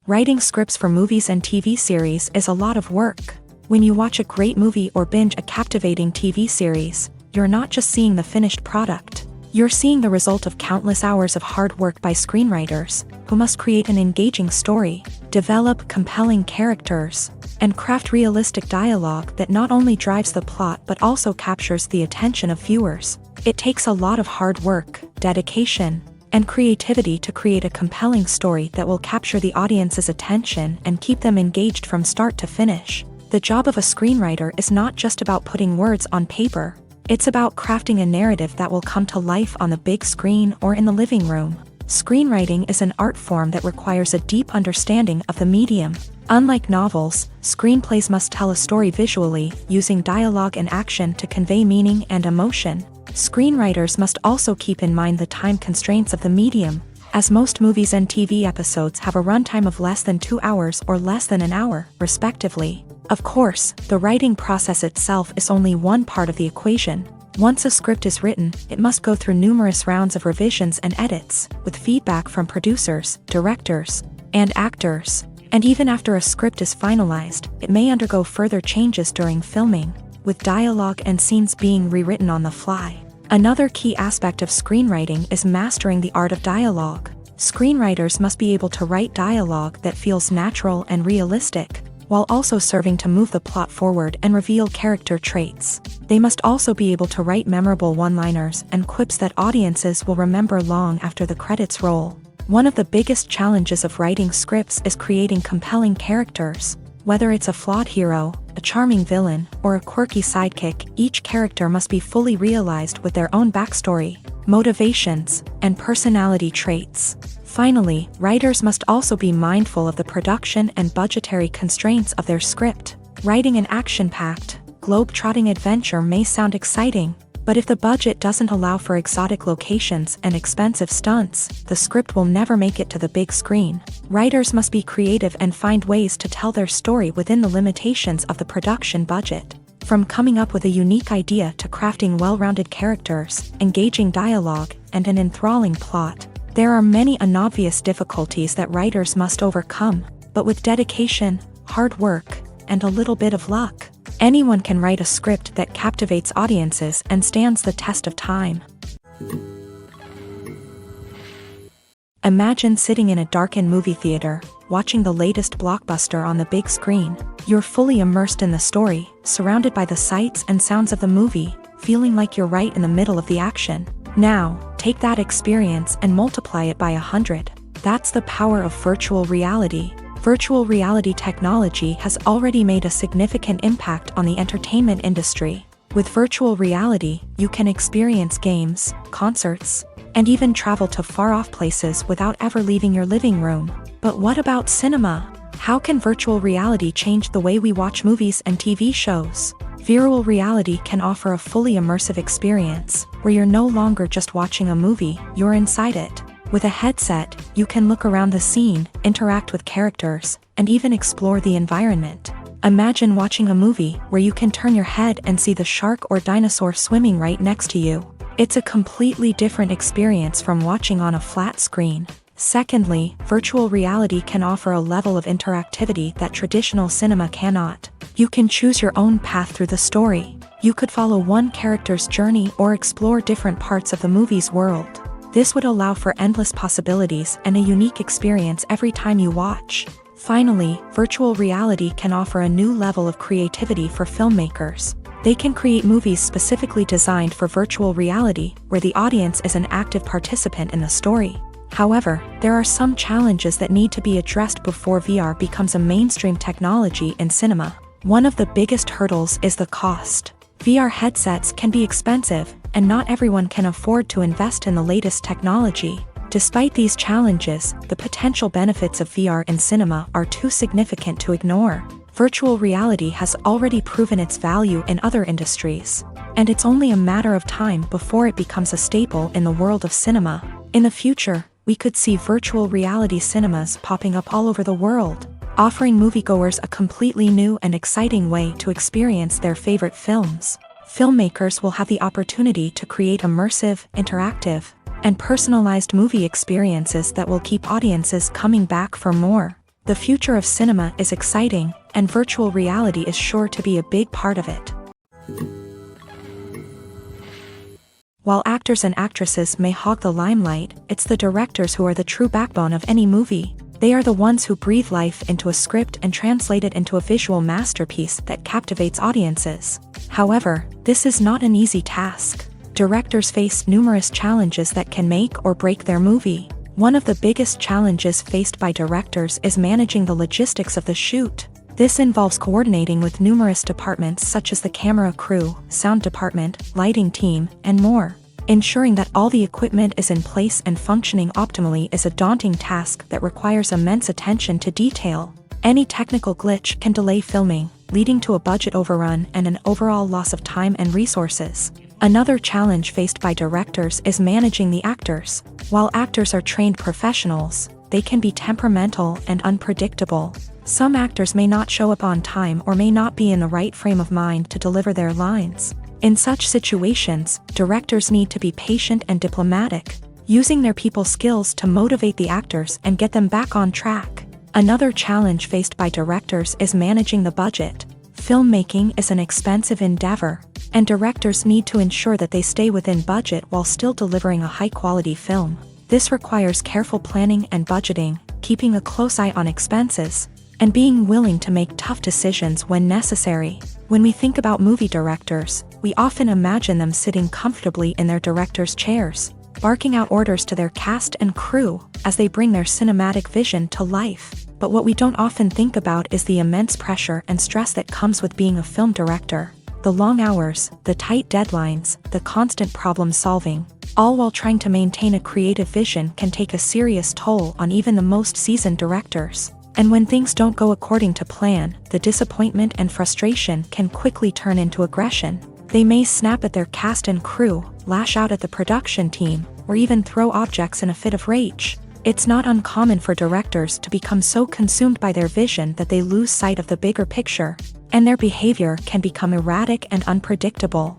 Writing scripts for movies and TV series is a lot of work. When you watch a great movie or binge a captivating TV series, you're not just seeing the finished product. You're seeing the result of countless hours of hard work by screenwriters, who must create an engaging story, develop compelling characters, and craft realistic dialogue that not only drives the plot but also captures the attention of viewers. It takes a lot of hard work, dedication, and creativity to create a compelling story that will capture the audience's attention and keep them engaged from start to finish. The job of a screenwriter is not just about putting words on paper. It's about crafting a narrative that will come to life on the big screen or in the living room. Screenwriting is an art form that requires a deep understanding of the medium. Unlike novels, screenplays must tell a story visually, using dialogue and action to convey meaning and emotion. Screenwriters must also keep in mind the time constraints of the medium, as most movies and TV episodes have a runtime of less than 2 hours or less than an hour, respectively. Of course, the writing process itself is only one part of the equation. Once a script is written, it must go through numerous rounds of revisions and edits, with feedback from producers, directors, and actors. And even after a script is finalized, it may undergo further changes during filming, with dialogue and scenes being rewritten on the fly. Another key aspect of screenwriting is mastering the art of dialogue. Screenwriters must be able to write dialogue that feels natural and realistic, while also serving to move the plot forward and reveal character traits. They must also be able to write memorable one-liners and quips that audiences will remember long after the credits roll. One of the biggest challenges of writing scripts is creating compelling characters. Whether it's a flawed hero, a charming villain, or a quirky sidekick, each character must be fully realized with their own backstory, motivations, and personality traits. Finally, writers must also be mindful of the production and budgetary constraints of their script. Writing an action-packed, globe-trotting adventure may sound exciting, but if the budget doesn't allow for exotic locations and expensive stunts, the script will never make it to the big screen. Writers must be creative and find ways to tell their story within the limitations of the production budget. From coming up with a unique idea to crafting well-rounded characters, engaging dialogue, and an enthralling plot, there are many unobvious difficulties that writers must overcome, but with dedication, hard work, and a little bit of luck, anyone can write a script that captivates audiences and stands the test of time. Imagine sitting in a darkened movie theater, watching the latest blockbuster on the big screen. You're fully immersed in the story, surrounded by the sights and sounds of the movie, feeling like you're right in the middle of the action. Now, take that experience and multiply it by 100. That's the power of virtual reality. Virtual reality technology has already made a significant impact on the entertainment industry. With virtual reality, you can experience games, concerts, and even travel to far-off places without ever leaving your living room. But what about cinema? How can virtual reality change the way we watch movies and TV shows? Virtual reality can offer a fully immersive experience, where you're no longer just watching a movie, you're inside it. With a headset, you can look around the scene, interact with characters, and even explore the environment. Imagine watching a movie where you can turn your head and see the shark or dinosaur swimming right next to you. It's a completely different experience from watching on a flat screen. Secondly, virtual reality can offer a level of interactivity that traditional cinema cannot. You can choose your own path through the story. You could follow one character's journey or explore different parts of the movie's world. This would allow for endless possibilities and a unique experience every time you watch. Finally, virtual reality can offer a new level of creativity for filmmakers. They can create movies specifically designed for virtual reality, where the audience is an active participant in the story. However, there are some challenges that need to be addressed before VR becomes a mainstream technology in cinema. One of the biggest hurdles is the cost. VR headsets can be expensive, and not everyone can afford to invest in the latest technology. Despite these challenges, the potential benefits of VR in cinema are too significant to ignore. Virtual reality has already proven its value in other industries, and it's only a matter of time before it becomes a staple in the world of cinema. In the future, we could see virtual reality cinemas popping up all over the world, offering moviegoers a completely new and exciting way to experience their favorite films. Filmmakers will have the opportunity to create immersive, interactive, and personalized movie experiences that will keep audiences coming back for more. The future of cinema is exciting, and virtual reality is sure to be a big part of it. While actors and actresses may hog the limelight, it's the directors who are the true backbone of any movie. They are the ones who breathe life into a script and translate it into a visual masterpiece that captivates audiences. However, this is not an easy task. Directors face numerous challenges that can make or break their movie. One of the biggest challenges faced by directors is managing the logistics of the shoot. This involves coordinating with numerous departments such as the camera crew, sound department, lighting team, and more. Ensuring that all the equipment is in place and functioning optimally is a daunting task that requires immense attention to detail. Any technical glitch can delay filming, leading to a budget overrun and an overall loss of time and resources. Another challenge faced by directors is managing the actors. While actors are trained professionals, they can be temperamental and unpredictable. Some actors may not show up on time or may not be in the right frame of mind to deliver their lines. In such situations, directors need to be patient and diplomatic, using their people skills to motivate the actors and get them back on track. Another challenge faced by directors is managing the budget. Filmmaking is an expensive endeavor, and directors need to ensure that they stay within budget while still delivering a high-quality film. This requires careful planning and budgeting, keeping a close eye on expenses, and being willing to make tough decisions when necessary. When we think about movie directors, we often imagine them sitting comfortably in their director's chairs, barking out orders to their cast and crew as they bring their cinematic vision to life. But what we don't often think about is the immense pressure and stress that comes with being a film director. The long hours, the tight deadlines, the constant problem solving, all while trying to maintain a creative vision can take a serious toll on even the most seasoned directors. And when things don't go according to plan, the disappointment and frustration can quickly turn into aggression. They may snap at their cast and crew, lash out at the production team, or even throw objects in a fit of rage. It's not uncommon for directors to become so consumed by their vision that they lose sight of the bigger picture, and their behavior can become erratic and unpredictable.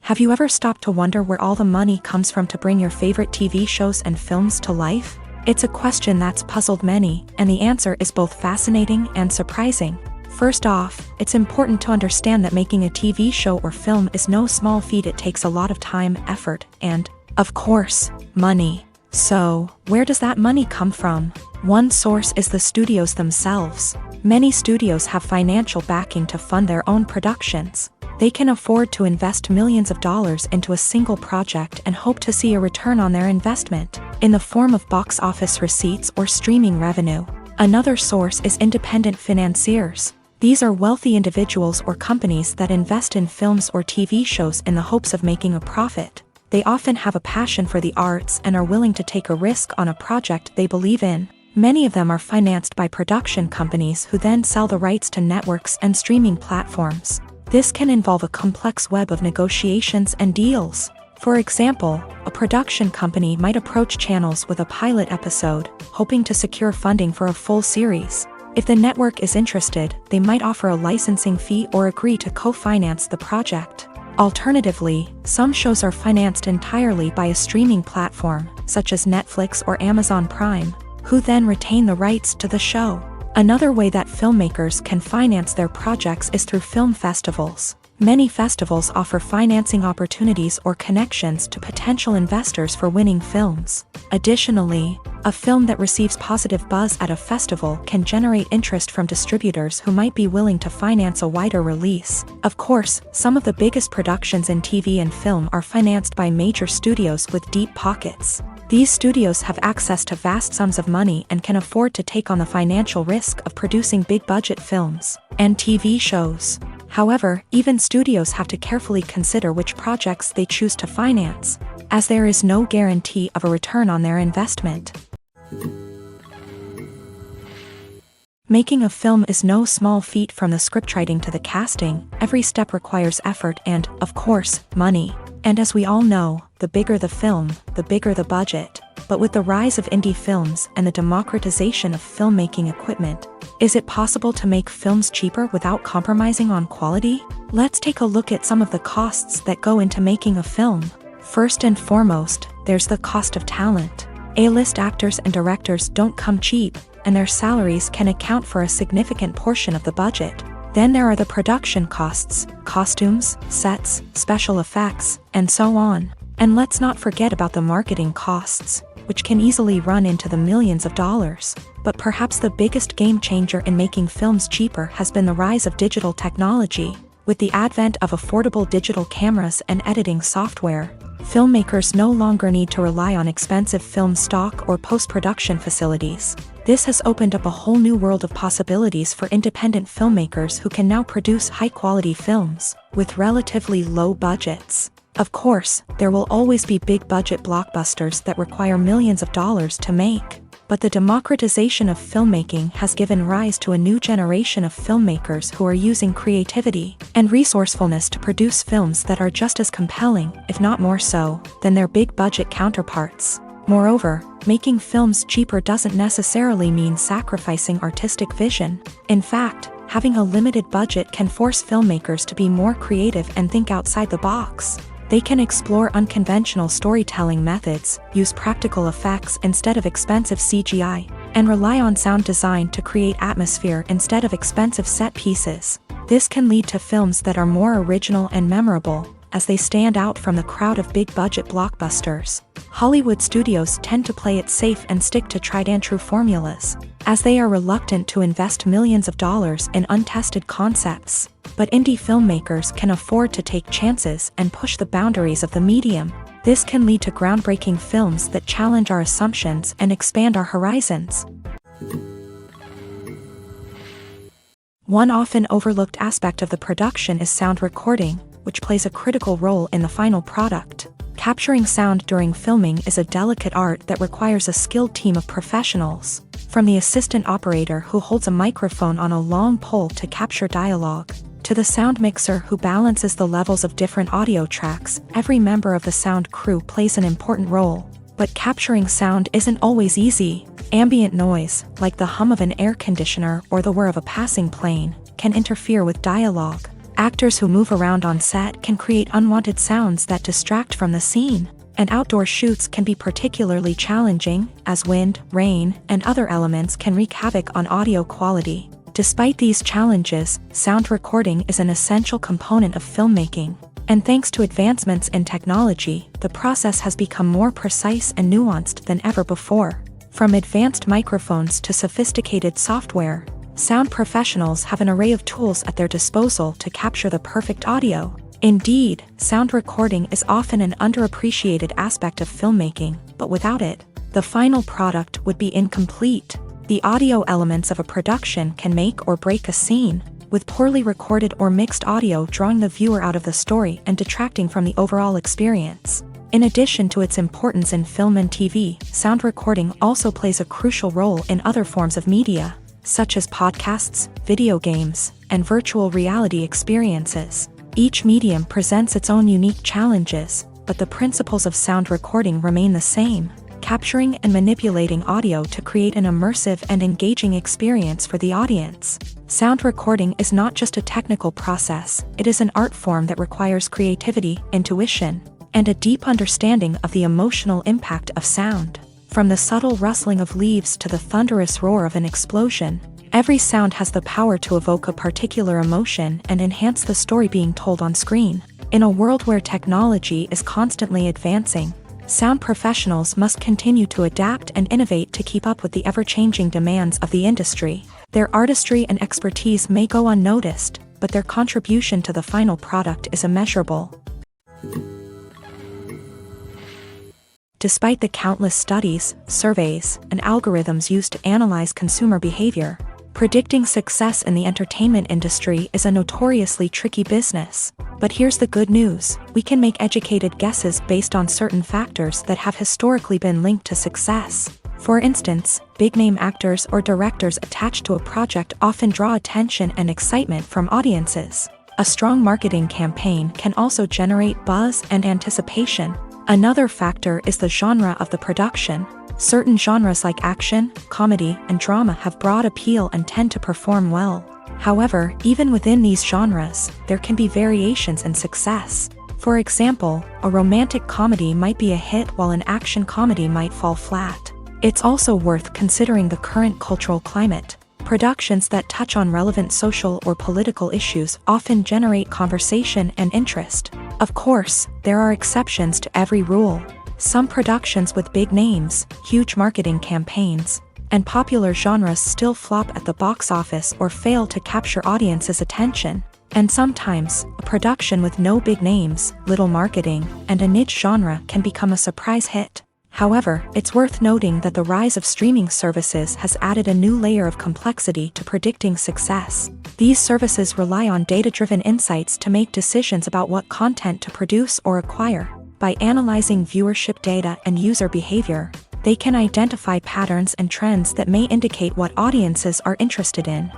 Have you ever stopped to wonder where all the money comes from to bring your favorite TV shows and films to life? It's a question that's puzzled many, and the answer is both fascinating and surprising. First off, it's important to understand that making a TV show or film is no small feat. It takes a lot of time, effort, and, of course, money. So, where does that money come from? One source is the studios themselves. Many studios have financial backing to fund their own productions. They can afford to invest millions of dollars into a single project and hope to see a return on their investment, in the form of box office receipts or streaming revenue. Another source is independent financiers. These are wealthy individuals or companies that invest in films or TV shows in the hopes of making a profit. They often have a passion for the arts and are willing to take a risk on a project they believe in. Many of them are financed by production companies who then sell the rights to networks and streaming platforms. This can involve a complex web of negotiations and deals. For example, a production company might approach channels with a pilot episode, hoping to secure funding for a full series. If the network is interested, they might offer a licensing fee or agree to co-finance the project. Alternatively, some shows are financed entirely by a streaming platform, such as Netflix or Amazon Prime, who then retain the rights to the show. Another way that filmmakers can finance their projects is through film festivals. Many festivals offer financing opportunities or connections to potential investors for winning films. Additionally, a film that receives positive buzz at a festival can generate interest from distributors who might be willing to finance a wider release. Of course, some of the biggest productions in TV and film are financed by major studios with deep pockets. These studios have access to vast sums of money and can afford to take on the financial risk of producing big-budget films and TV shows. However, even studios have to carefully consider which projects they choose to finance, as there is no guarantee of a return on their investment. Making a film is no small feat. From the scriptwriting to the casting, every step requires effort and, of course, money. And as we all know, the bigger the film, the bigger the budget. But with the rise of indie films and the democratization of filmmaking equipment, is it possible to make films cheaper without compromising on quality? Let's take a look at some of the costs that go into making a film. First and foremost, there's the cost of talent. A-list actors and directors don't come cheap, and their salaries can account for a significant portion of the budget. Then there are the production costs, costumes, sets, special effects, and so on. And let's not forget about the marketing costs, which can easily run into the millions of dollars. But perhaps the biggest game changer in making films cheaper has been the rise of digital technology. With the advent of affordable digital cameras and editing software, filmmakers no longer need to rely on expensive film stock or post-production facilities. This has opened up a whole new world of possibilities for independent filmmakers who can now produce high-quality films with relatively low budgets. Of course, there will always be big-budget blockbusters that require millions of dollars to make. But the democratization of filmmaking has given rise to a new generation of filmmakers who are using creativity and resourcefulness to produce films that are just as compelling, if not more so, than their big-budget counterparts. Moreover, making films cheaper doesn't necessarily mean sacrificing artistic vision. In fact, having a limited budget can force filmmakers to be more creative and think outside the box. They can explore unconventional storytelling methods, use practical effects instead of expensive CGI, and rely on sound design to create atmosphere instead of expensive set pieces. This can lead to films that are more original and memorable, as they stand out from the crowd of big-budget blockbusters. Hollywood studios tend to play it safe and stick to tried-and-true formulas, as they are reluctant to invest millions of dollars in untested concepts. But indie filmmakers can afford to take chances and push the boundaries of the medium. This can lead to groundbreaking films that challenge our assumptions and expand our horizons. One often overlooked aspect of the production is sound recording, which plays a critical role in the final product. Capturing sound during filming is a delicate art that requires a skilled team of professionals. From the assistant operator who holds a microphone on a long pole to capture dialogue, to the sound mixer who balances the levels of different audio tracks, every member of the sound crew plays an important role. But capturing sound isn't always easy. Ambient noise, like the hum of an air conditioner or the whir of a passing plane, can interfere with dialogue. Actors who move around on set can create unwanted sounds that distract from the scene. And outdoor shoots can be particularly challenging, as wind, rain, and other elements can wreak havoc on audio quality. Despite these challenges, sound recording is an essential component of filmmaking. And thanks to advancements in technology, the process has become more precise and nuanced than ever before. From advanced microphones to sophisticated software, sound professionals have an array of tools at their disposal to capture the perfect audio. Indeed, sound recording is often an underappreciated aspect of filmmaking, but without it, the final product would be incomplete. The audio elements of a production can make or break a scene, with poorly recorded or mixed audio drawing the viewer out of the story and detracting from the overall experience. In addition to its importance in film and TV, sound recording also plays a crucial role in other forms of media, such as podcasts, video games, and virtual reality experiences. Each medium presents its own unique challenges, but the principles of sound recording remain the same: capturing and manipulating audio to create an immersive and engaging experience for the audience. Sound recording is not just a technical process, it is an art form that requires creativity, intuition, and a deep understanding of the emotional impact of sound. From the subtle rustling of leaves to the thunderous roar of an explosion, every sound has the power to evoke a particular emotion and enhance the story being told on screen. In a world where technology is constantly advancing, sound professionals must continue to adapt and innovate to keep up with the ever-changing demands of the industry. Their artistry and expertise may go unnoticed, but their contribution to the final product is immeasurable. Despite the countless studies, surveys, and algorithms used to analyze consumer behavior, predicting success in the entertainment industry is a notoriously tricky business. But here's the good news: we can make educated guesses based on certain factors that have historically been linked to success. For instance, big-name actors or directors attached to a project often draw attention and excitement from audiences. A strong marketing campaign can also generate buzz and anticipation. Another factor is the genre of the production. Certain genres like action, comedy, and drama have broad appeal and tend to perform well. However, even within these genres, there can be variations in success. For example, a romantic comedy might be a hit while an action comedy might fall flat. It's also worth considering the current cultural climate. Productions that touch on relevant social or political issues often generate conversation and interest. Of course, there are exceptions to every rule. Some productions with big names, huge marketing campaigns, and popular genres still flop at the box office or fail to capture audiences' attention. And sometimes, a production with no big names, little marketing, and a niche genre can become a surprise hit. However, it's worth noting that the rise of streaming services has added a new layer of complexity to predicting success. These services rely on data-driven insights to make decisions about what content to produce or acquire. By analyzing viewership data and user behavior, they can identify patterns and trends that may indicate what audiences are interested in.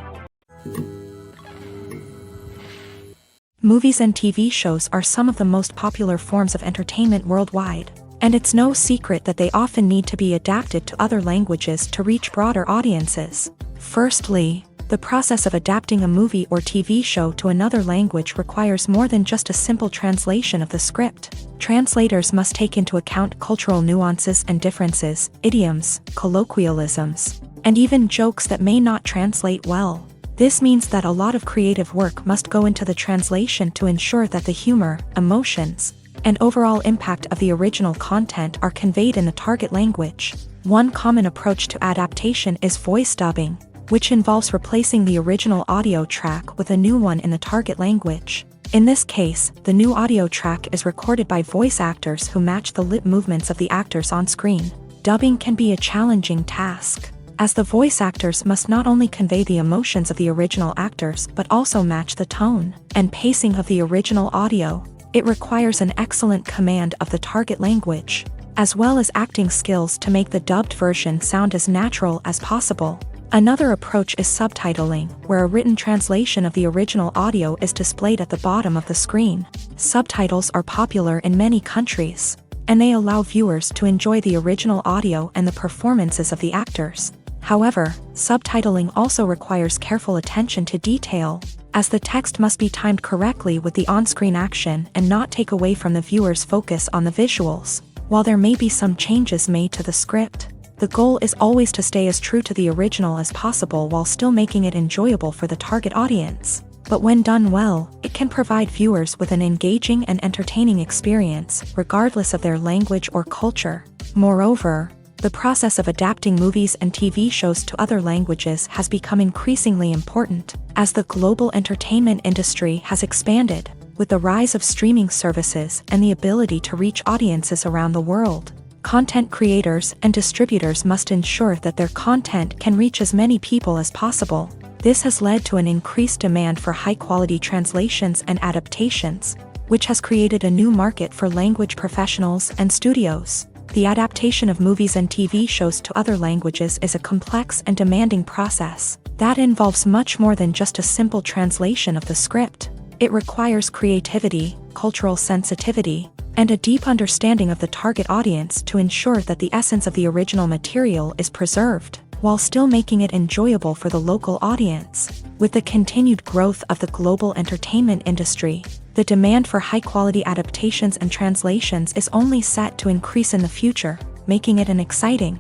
Movies and TV shows are some of the most popular forms of entertainment worldwide, and it's no secret that they often need to be adapted to other languages to reach broader audiences. Firstly, the process of adapting a movie or TV show to another language requires more than just a simple translation of the script. Translators must take into account cultural nuances and differences, idioms, colloquialisms, and even jokes that may not translate well. This means that a lot of creative work must go into the translation to ensure that the humor, emotions, and overall impact of the original content are conveyed in the target language. One common approach to adaptation is voice dubbing, which involves replacing the original audio track with a new one in the target language. In this case, the new audio track is recorded by voice actors who match the lip movements of the actors on screen. Dubbing can be a challenging task, as the voice actors must not only convey the emotions of the original actors but also match the tone and pacing of the original audio. It requires an excellent command of the target language, as well as acting skills to make the dubbed version sound as natural as possible. Another approach is subtitling, where a written translation of the original audio is displayed at the bottom of the screen. Subtitles are popular in many countries, and they allow viewers to enjoy the original audio and the performances of the actors. However, subtitling also requires careful attention to detail, as the text must be timed correctly with the on-screen action and not take away from the viewer's focus on the visuals. While there may be some changes made to the script, the goal is always to stay as true to the original as possible while still making it enjoyable for the target audience. But when done well, it can provide viewers with an engaging and entertaining experience, regardless of their language or culture. Moreover, the process of adapting movies and TV shows to other languages has become increasingly important, as the global entertainment industry has expanded, with the rise of streaming services and the ability to reach audiences around the world. Content creators and distributors must ensure that their content can reach as many people as possible. This has led to an increased demand for high-quality translations and adaptations, which has created a new market for language professionals and studios. The adaptation of movies and TV shows to other languages is a complex and demanding process that involves much more than just a simple translation of the script. It requires creativity, cultural sensitivity, and a deep understanding of the target audience to ensure that the essence of the original material is preserved, while still making it enjoyable for the local audience. With the continued growth of the global entertainment industry, the demand for high-quality adaptations and translations is only set to increase in the future, making it an exciting.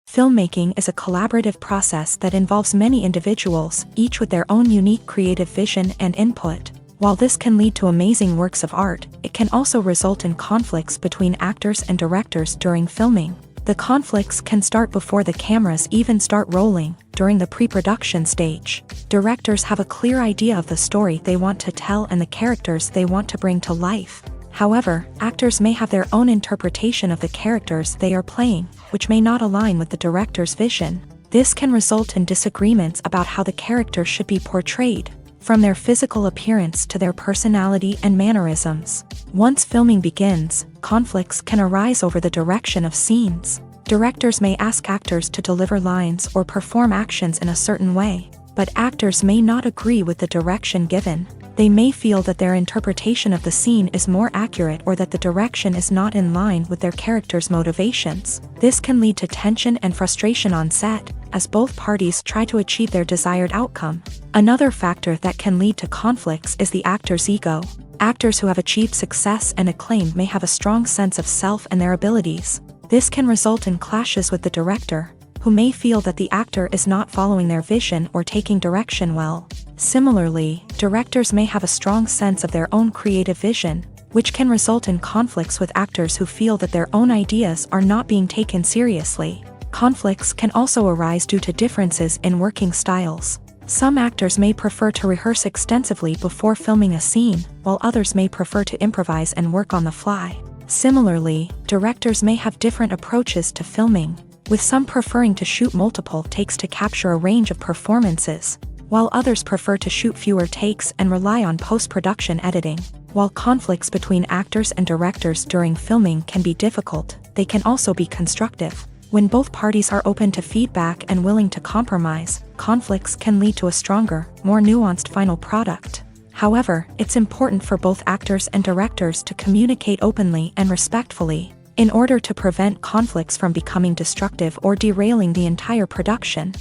Filmmaking is a collaborative process that involves many individuals, each with their own unique creative vision and input. While this can lead to amazing works of art, it can also result in conflicts between actors and directors during filming. The conflicts can start before the cameras even start rolling, during the pre-production stage. Directors have a clear idea of the story they want to tell and the characters they want to bring to life. However, actors may have their own interpretation of the characters they are playing, which may not align with the director's vision. This can result in disagreements about how the characters should be portrayed, from their physical appearance to their personality and mannerisms. Once filming begins, conflicts can arise over the direction of scenes. Directors may ask actors to deliver lines or perform actions in a certain way, but actors may not agree with the direction given. They may feel that their interpretation of the scene is more accurate or that the direction is not in line with their character's motivations. This can lead to tension and frustration on set, as both parties try to achieve their desired outcome. Another factor that can lead to conflicts is the actor's ego. Actors who have achieved success and acclaim may have a strong sense of self and their abilities. This can result in clashes with the director, who may feel that the actor is not following their vision or taking direction well. Similarly, directors may have a strong sense of their own creative vision, which can result in conflicts with actors who feel that their own ideas are not being taken seriously. Conflicts can also arise due to differences in working styles. Some actors may prefer to rehearse extensively before filming a scene, while others may prefer to improvise and work on the fly. Similarly, directors may have different approaches to filming, with some preferring to shoot multiple takes to capture a range of performances, while others prefer to shoot fewer takes and rely on post-production editing. While conflicts between actors and directors during filming can be difficult, they can also be constructive. When both parties are open to feedback and willing to compromise, conflicts can lead to a stronger, more nuanced final product. However, it's important for both actors and directors to communicate openly and respectfully, in order to prevent conflicts from becoming destructive or derailing the entire production.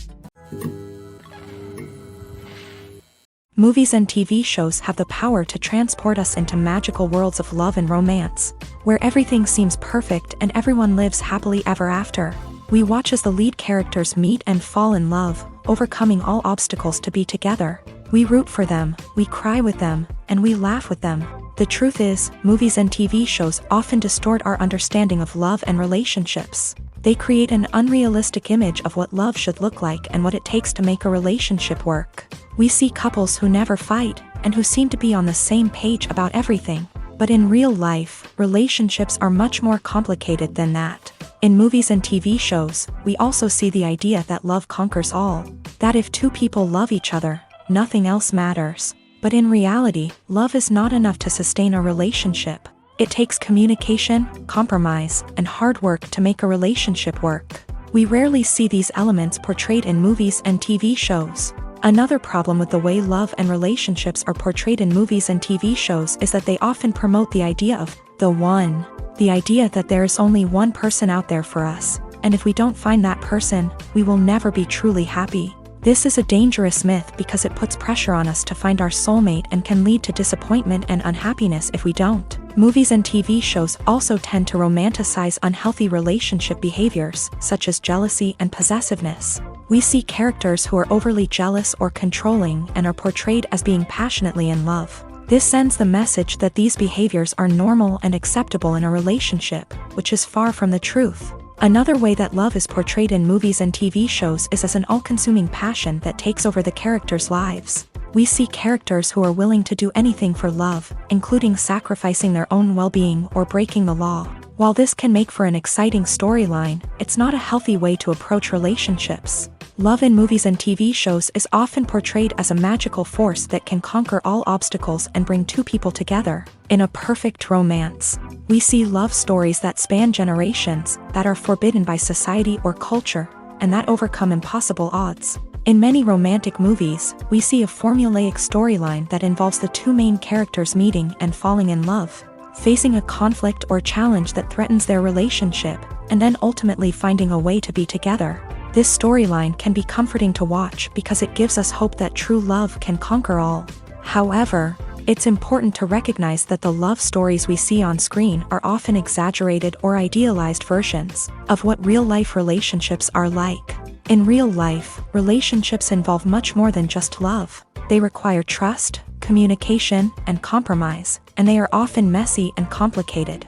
Movies and TV shows have the power to transport us into magical worlds of love and romance, where everything seems perfect and everyone lives happily ever after. We watch as the lead characters meet and fall in love, overcoming all obstacles to be together. We root for them, we cry with them, and we laugh with them. The truth is, movies and TV shows often distort our understanding of love and relationships. They create an unrealistic image of what love should look like and what it takes to make a relationship work. We see couples who never fight, and who seem to be on the same page about everything. But in real life, relationships are much more complicated than that. In movies and TV shows, we also see the idea that love conquers all. That if two people love each other, nothing else matters. But in reality, love is not enough to sustain a relationship. It takes communication, compromise, and hard work to make a relationship work. We rarely see these elements portrayed in movies and TV shows. Another problem with the way love and relationships are portrayed in movies and TV shows is that they often promote the idea of the one. The idea that there is only one person out there for us, and if we don't find that person, we will never be truly happy. This is a dangerous myth because it puts pressure on us to find our soulmate and can lead to disappointment and unhappiness if we don't. Movies and TV shows also tend to romanticize unhealthy relationship behaviors, such as jealousy and possessiveness. We see characters who are overly jealous or controlling and are portrayed as being passionately in love. This sends the message that these behaviors are normal and acceptable in a relationship, which is far from the truth. Another way that love is portrayed in movies and TV shows is as an all-consuming passion that takes over the characters' lives. We see characters who are willing to do anything for love, including sacrificing their own well-being or breaking the law. While this can make for an exciting storyline, it's not a healthy way to approach relationships. Love in movies and TV shows is often portrayed as a magical force that can conquer all obstacles and bring two people together in a perfect romance. We see love stories that span generations, that are forbidden by society or culture, and that overcome impossible odds. In many romantic movies, we see a formulaic storyline that involves the two main characters meeting and falling in love, facing a conflict or challenge that threatens their relationship, and then ultimately finding a way to be together. This storyline can be comforting to watch because it gives us hope that true love can conquer all. However, it's important to recognize that the love stories we see on screen are often exaggerated or idealized versions of what real-life relationships are like. In real life, relationships involve much more than just love. They require trust, communication, and compromise, and they are often messy and complicated.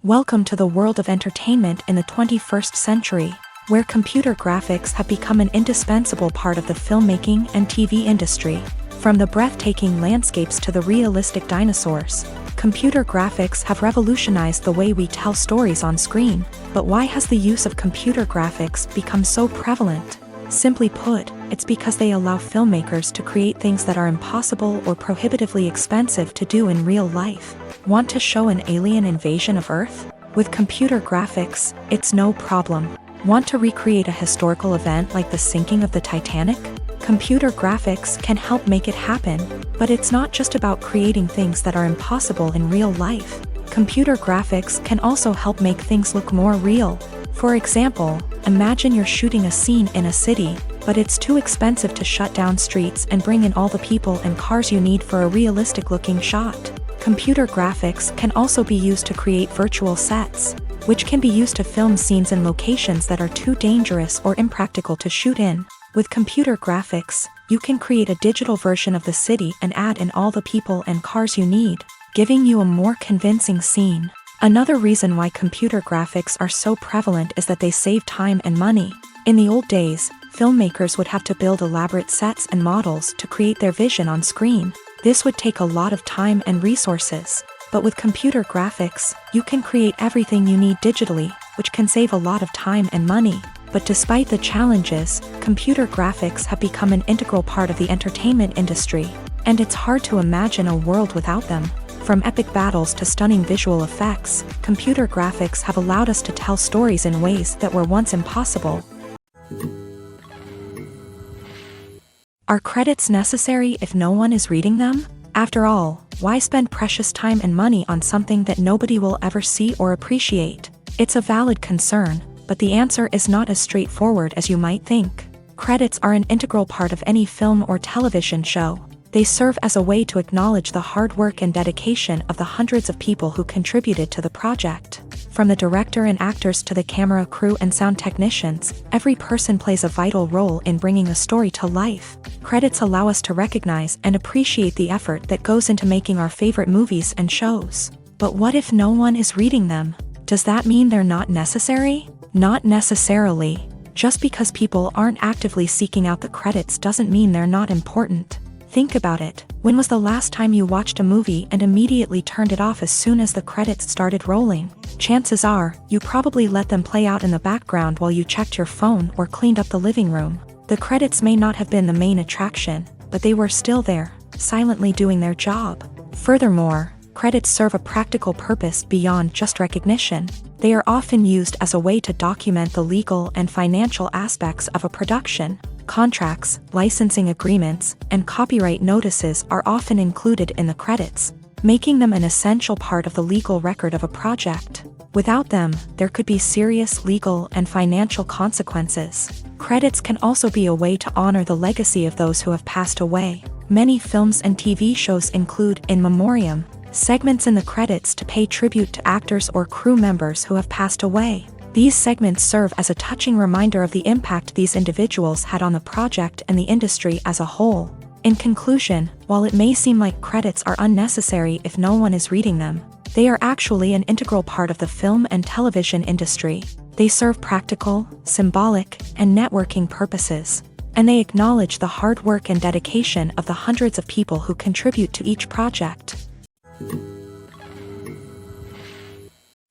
Welcome to the world of entertainment in the 21st century, where computer graphics have become an indispensable part of the filmmaking and TV industry. From the breathtaking landscapes to the realistic dinosaurs, computer graphics have revolutionized the way we tell stories on screen. But why has the use of computer graphics become so prevalent? Simply put, it's because they allow filmmakers to create things that are impossible or prohibitively expensive to do in real life. Want to show an alien invasion of Earth? With computer graphics, it's no problem. Want to recreate a historical event like the sinking of the Titanic? Computer graphics can help make it happen, but it's not just about creating things that are impossible in real life. Computer graphics can also help make things look more real. For example, imagine you're shooting a scene in a city, but it's too expensive to shut down streets and bring in all the people and cars you need for a realistic-looking shot. Computer graphics can also be used to create virtual sets, which can be used to film scenes in locations that are too dangerous or impractical to shoot in. With computer graphics, you can create a digital version of the city and add in all the people and cars you need, giving you a more convincing scene. Another reason why computer graphics are so prevalent is that they save time and money. In the old days, filmmakers would have to build elaborate sets and models to create their vision on screen. This would take a lot of time and resources. But with computer graphics, you can create everything you need digitally, which can save a lot of time and money. But despite the challenges, computer graphics have become an integral part of the entertainment industry, and it's hard to imagine a world without them. From epic battles to stunning visual effects, computer graphics have allowed us to tell stories in ways that were once impossible. Are credits necessary if no one is reading them? After all, why spend precious time and money on something that nobody will ever see or appreciate? It's a valid concern, but the answer is not as straightforward as you might think. Credits are an integral part of any film or television show. They serve as a way to acknowledge the hard work and dedication of the hundreds of people who contributed to the project. From the director and actors to the camera crew and sound technicians, every person plays a vital role in bringing a story to life. Credits allow us to recognize and appreciate the effort that goes into making our favorite movies and shows. But what if no one is reading them? Does that mean they're not necessary? Not necessarily. Just because people aren't actively seeking out the credits doesn't mean they're not important. Think about it. When was the last time you watched a movie and immediately turned it off as soon as the credits started rolling? Chances are, you probably let them play out in the background while you checked your phone or cleaned up the living room. The credits may not have been the main attraction, but they were still there, silently doing their job. Furthermore, credits serve a practical purpose beyond just recognition. They are often used as a way to document the legal and financial aspects of a production. Contracts, licensing agreements, and copyright notices are often included in the credits, making them an essential part of the legal record of a project. Without them, there could be serious legal and financial consequences. Credits can also be a way to honor the legacy of those who have passed away. Many films and TV shows include in memoriam segments in the credits to pay tribute to actors or crew members who have passed away. These segments serve as a touching reminder of the impact these individuals had on the project and the industry as a whole. In conclusion, while it may seem like credits are unnecessary if no one is reading them, they are actually an integral part of the film and television industry. They serve practical, symbolic, and networking purposes, and they acknowledge the hard work and dedication of the hundreds of people who contribute to each project.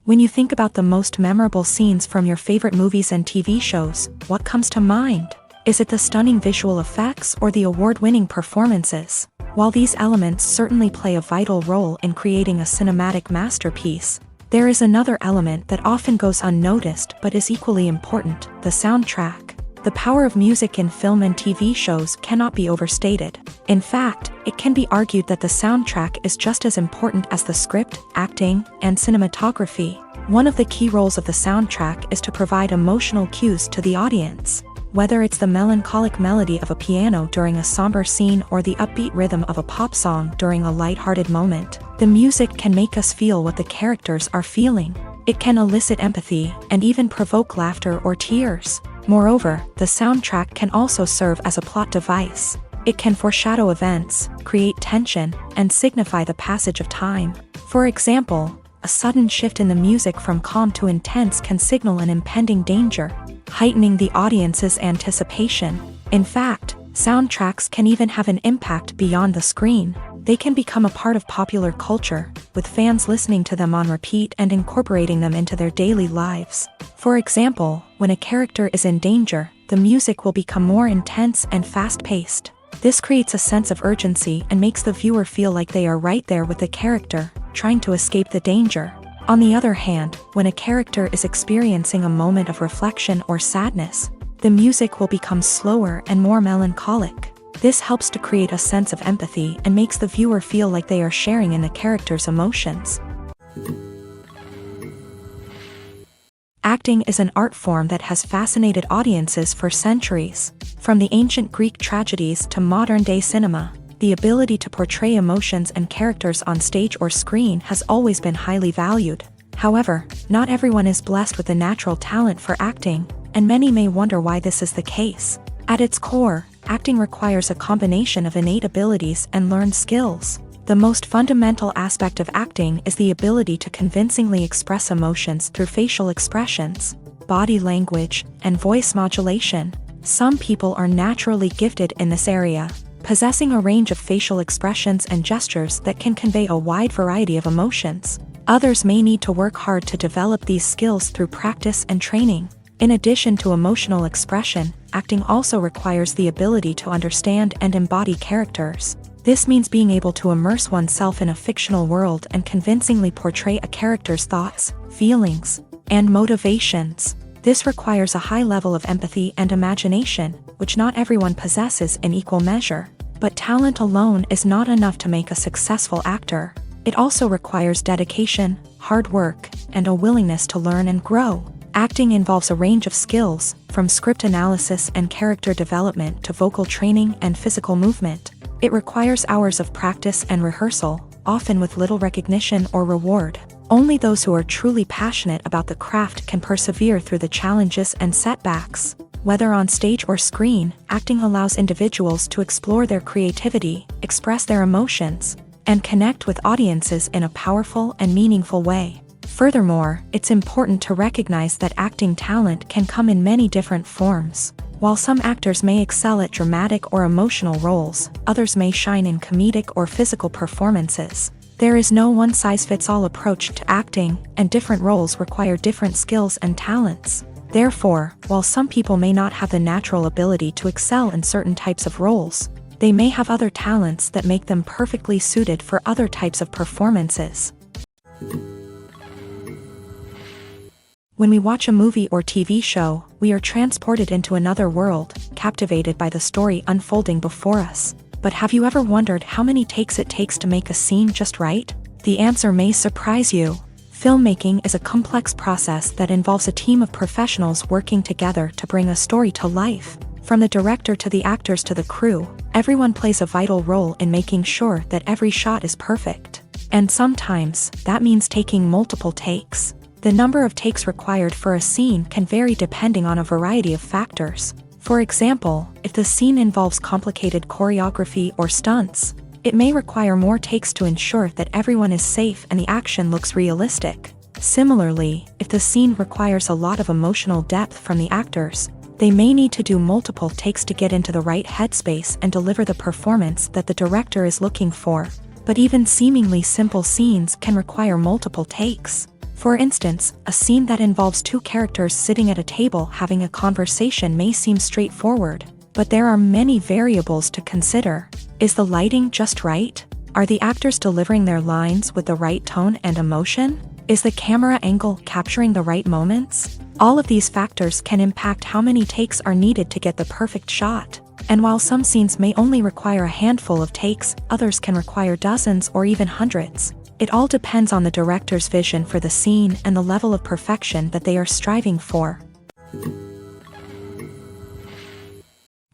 When you think about the most memorable scenes from your favorite movies and TV shows, what comes to mind? Is it the stunning visual effects or the award-winning performances? While these elements certainly play a vital role in creating a cinematic masterpiece, there is another element that often goes unnoticed but is equally important: the soundtrack. The power of music in film and TV shows cannot be overstated. In fact, it can be argued that the soundtrack is just as important as the script, acting, and cinematography. One of the key roles of the soundtrack is to provide emotional cues to the audience. Whether it's the melancholic melody of a piano during a somber scene or the upbeat rhythm of a pop song during a lighthearted moment, the music can make us feel what the characters are feeling. It can elicit empathy and even provoke laughter or tears. Moreover, the soundtrack can also serve as a plot device. It can foreshadow events, create tension, and signify the passage of time. For example, a sudden shift in the music from calm to intense can signal an impending danger, heightening the audience's anticipation. In fact, soundtracks can even have an impact beyond the screen. They can become a part of popular culture, with fans listening to them on repeat and incorporating them into their daily lives. For example, when a character is in danger, the music will become more intense and fast-paced. This creates a sense of urgency and makes the viewer feel like they are right there with the character, trying to escape the danger. On the other hand, when a character is experiencing a moment of reflection or sadness, the music will become slower and more melancholic. This helps to create a sense of empathy and makes the viewer feel like they are sharing in the character's emotions. Acting is an art form that has fascinated audiences for centuries. From the ancient Greek tragedies to modern-day cinema, the ability to portray emotions and characters on stage or screen has always been highly valued. However, not everyone is blessed with the natural talent for acting, and many may wonder why this is the case. At its core, acting requires a combination of innate abilities and learned skills. The most fundamental aspect of acting is the ability to convincingly express emotions through facial expressions, body language, and voice modulation. Some people are naturally gifted in this area, possessing a range of facial expressions and gestures that can convey a wide variety of emotions. Others may need to work hard to develop these skills through practice and training. In addition to emotional expression, acting also requires the ability to understand and embody characters. This means being able to immerse oneself in a fictional world and convincingly portray a character's thoughts, feelings, and motivations. This requires a high level of empathy and imagination, which not everyone possesses in equal measure. But talent alone is not enough to make a successful actor. It also requires dedication, hard work, and a willingness to learn and grow. Acting involves a range of skills, from script analysis and character development to vocal training and physical movement. It requires hours of practice and rehearsal, often with little recognition or reward. Only those who are truly passionate about the craft can persevere through the challenges and setbacks. Whether on stage or screen, acting allows individuals to explore their creativity, express their emotions, and connect with audiences in a powerful and meaningful way. Furthermore, it's important to recognize that acting talent can come in many different forms. While some actors may excel at dramatic or emotional roles, others may shine in comedic or physical performances. There is no one-size-fits-all approach to acting, and different roles require different skills and talents. Therefore, while some people may not have the natural ability to excel in certain types of roles, they may have other talents that make them perfectly suited for other types of performances. When we watch a movie or TV show, we are transported into another world, captivated by the story unfolding before us. But have you ever wondered how many takes it takes to make a scene just right? The answer may surprise you. Filmmaking is a complex process that involves a team of professionals working together to bring a story to life. From the director to the actors to the crew, everyone plays a vital role in making sure that every shot is perfect. And sometimes, that means taking multiple takes. The number of takes required for a scene can vary depending on a variety of factors. For example, if the scene involves complicated choreography or stunts, it may require more takes to ensure that everyone is safe and the action looks realistic. Similarly, if the scene requires a lot of emotional depth from the actors, they may need to do multiple takes to get into the right headspace and deliver the performance that the director is looking for. But even seemingly simple scenes can require multiple takes. For instance, a scene that involves two characters sitting at a table having a conversation may seem straightforward, but there are many variables to consider. Is the lighting just right? Are the actors delivering their lines with the right tone and emotion? Is the camera angle capturing the right moments? All of these factors can impact how many takes are needed to get the perfect shot. And while some scenes may only require a handful of takes, others can require dozens or even hundreds. It all depends on the director's vision for the scene and the level of perfection that they are striving for.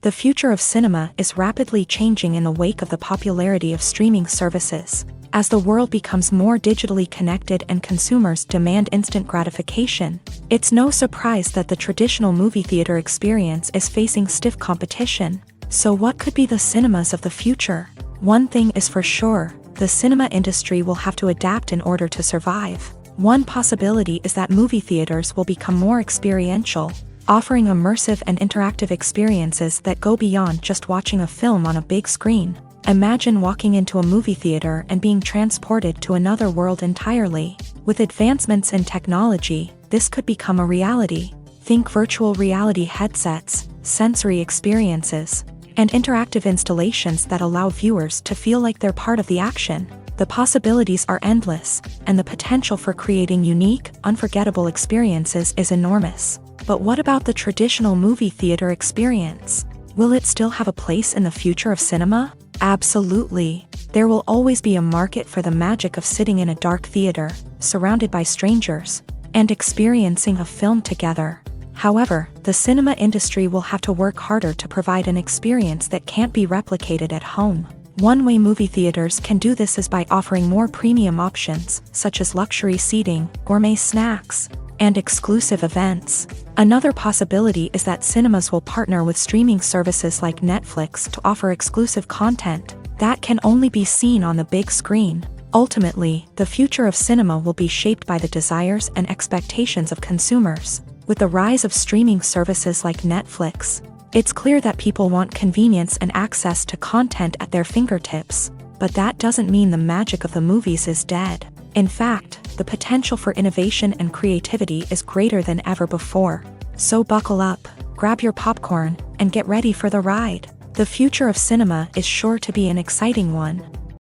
The future of cinema is rapidly changing in the wake of the popularity of streaming services. As the world becomes more digitally connected and consumers demand instant gratification, it's no surprise that the traditional movie theater experience is facing stiff competition. So what could be the cinemas of the future? One thing is for sure, the cinema industry will have to adapt in order to survive. One possibility is that movie theaters will become more experiential, offering immersive and interactive experiences that go beyond just watching a film on a big screen. Imagine walking into a movie theater and being transported to another world entirely. With advancements in technology, this could become a reality. Think virtual reality headsets, sensory experiences, and interactive installations that allow viewers to feel like they're part of the action. The possibilities are endless, and the potential for creating unique, unforgettable experiences is enormous. But what about the traditional movie theater experience? Will it still have a place in the future of cinema? Absolutely. There will always be a market for the magic of sitting in a dark theater, surrounded by strangers, and experiencing a film together. However, the cinema industry will have to work harder to provide an experience that can't be replicated at home. One way movie theaters can do this is by offering more premium options, such as luxury seating, gourmet snacks, and exclusive events. Another possibility is that cinemas will partner with streaming services like Netflix to offer exclusive content that can only be seen on the big screen. Ultimately, the future of cinema will be shaped by the desires and expectations of consumers. With the rise of streaming services like Netflix, it's clear that people want convenience and access to content at their fingertips. But that doesn't mean the magic of the movies is dead. In fact, the potential for innovation and creativity is greater than ever before. So buckle up, grab your popcorn, and get ready for the ride. The future of cinema is sure to be an exciting one.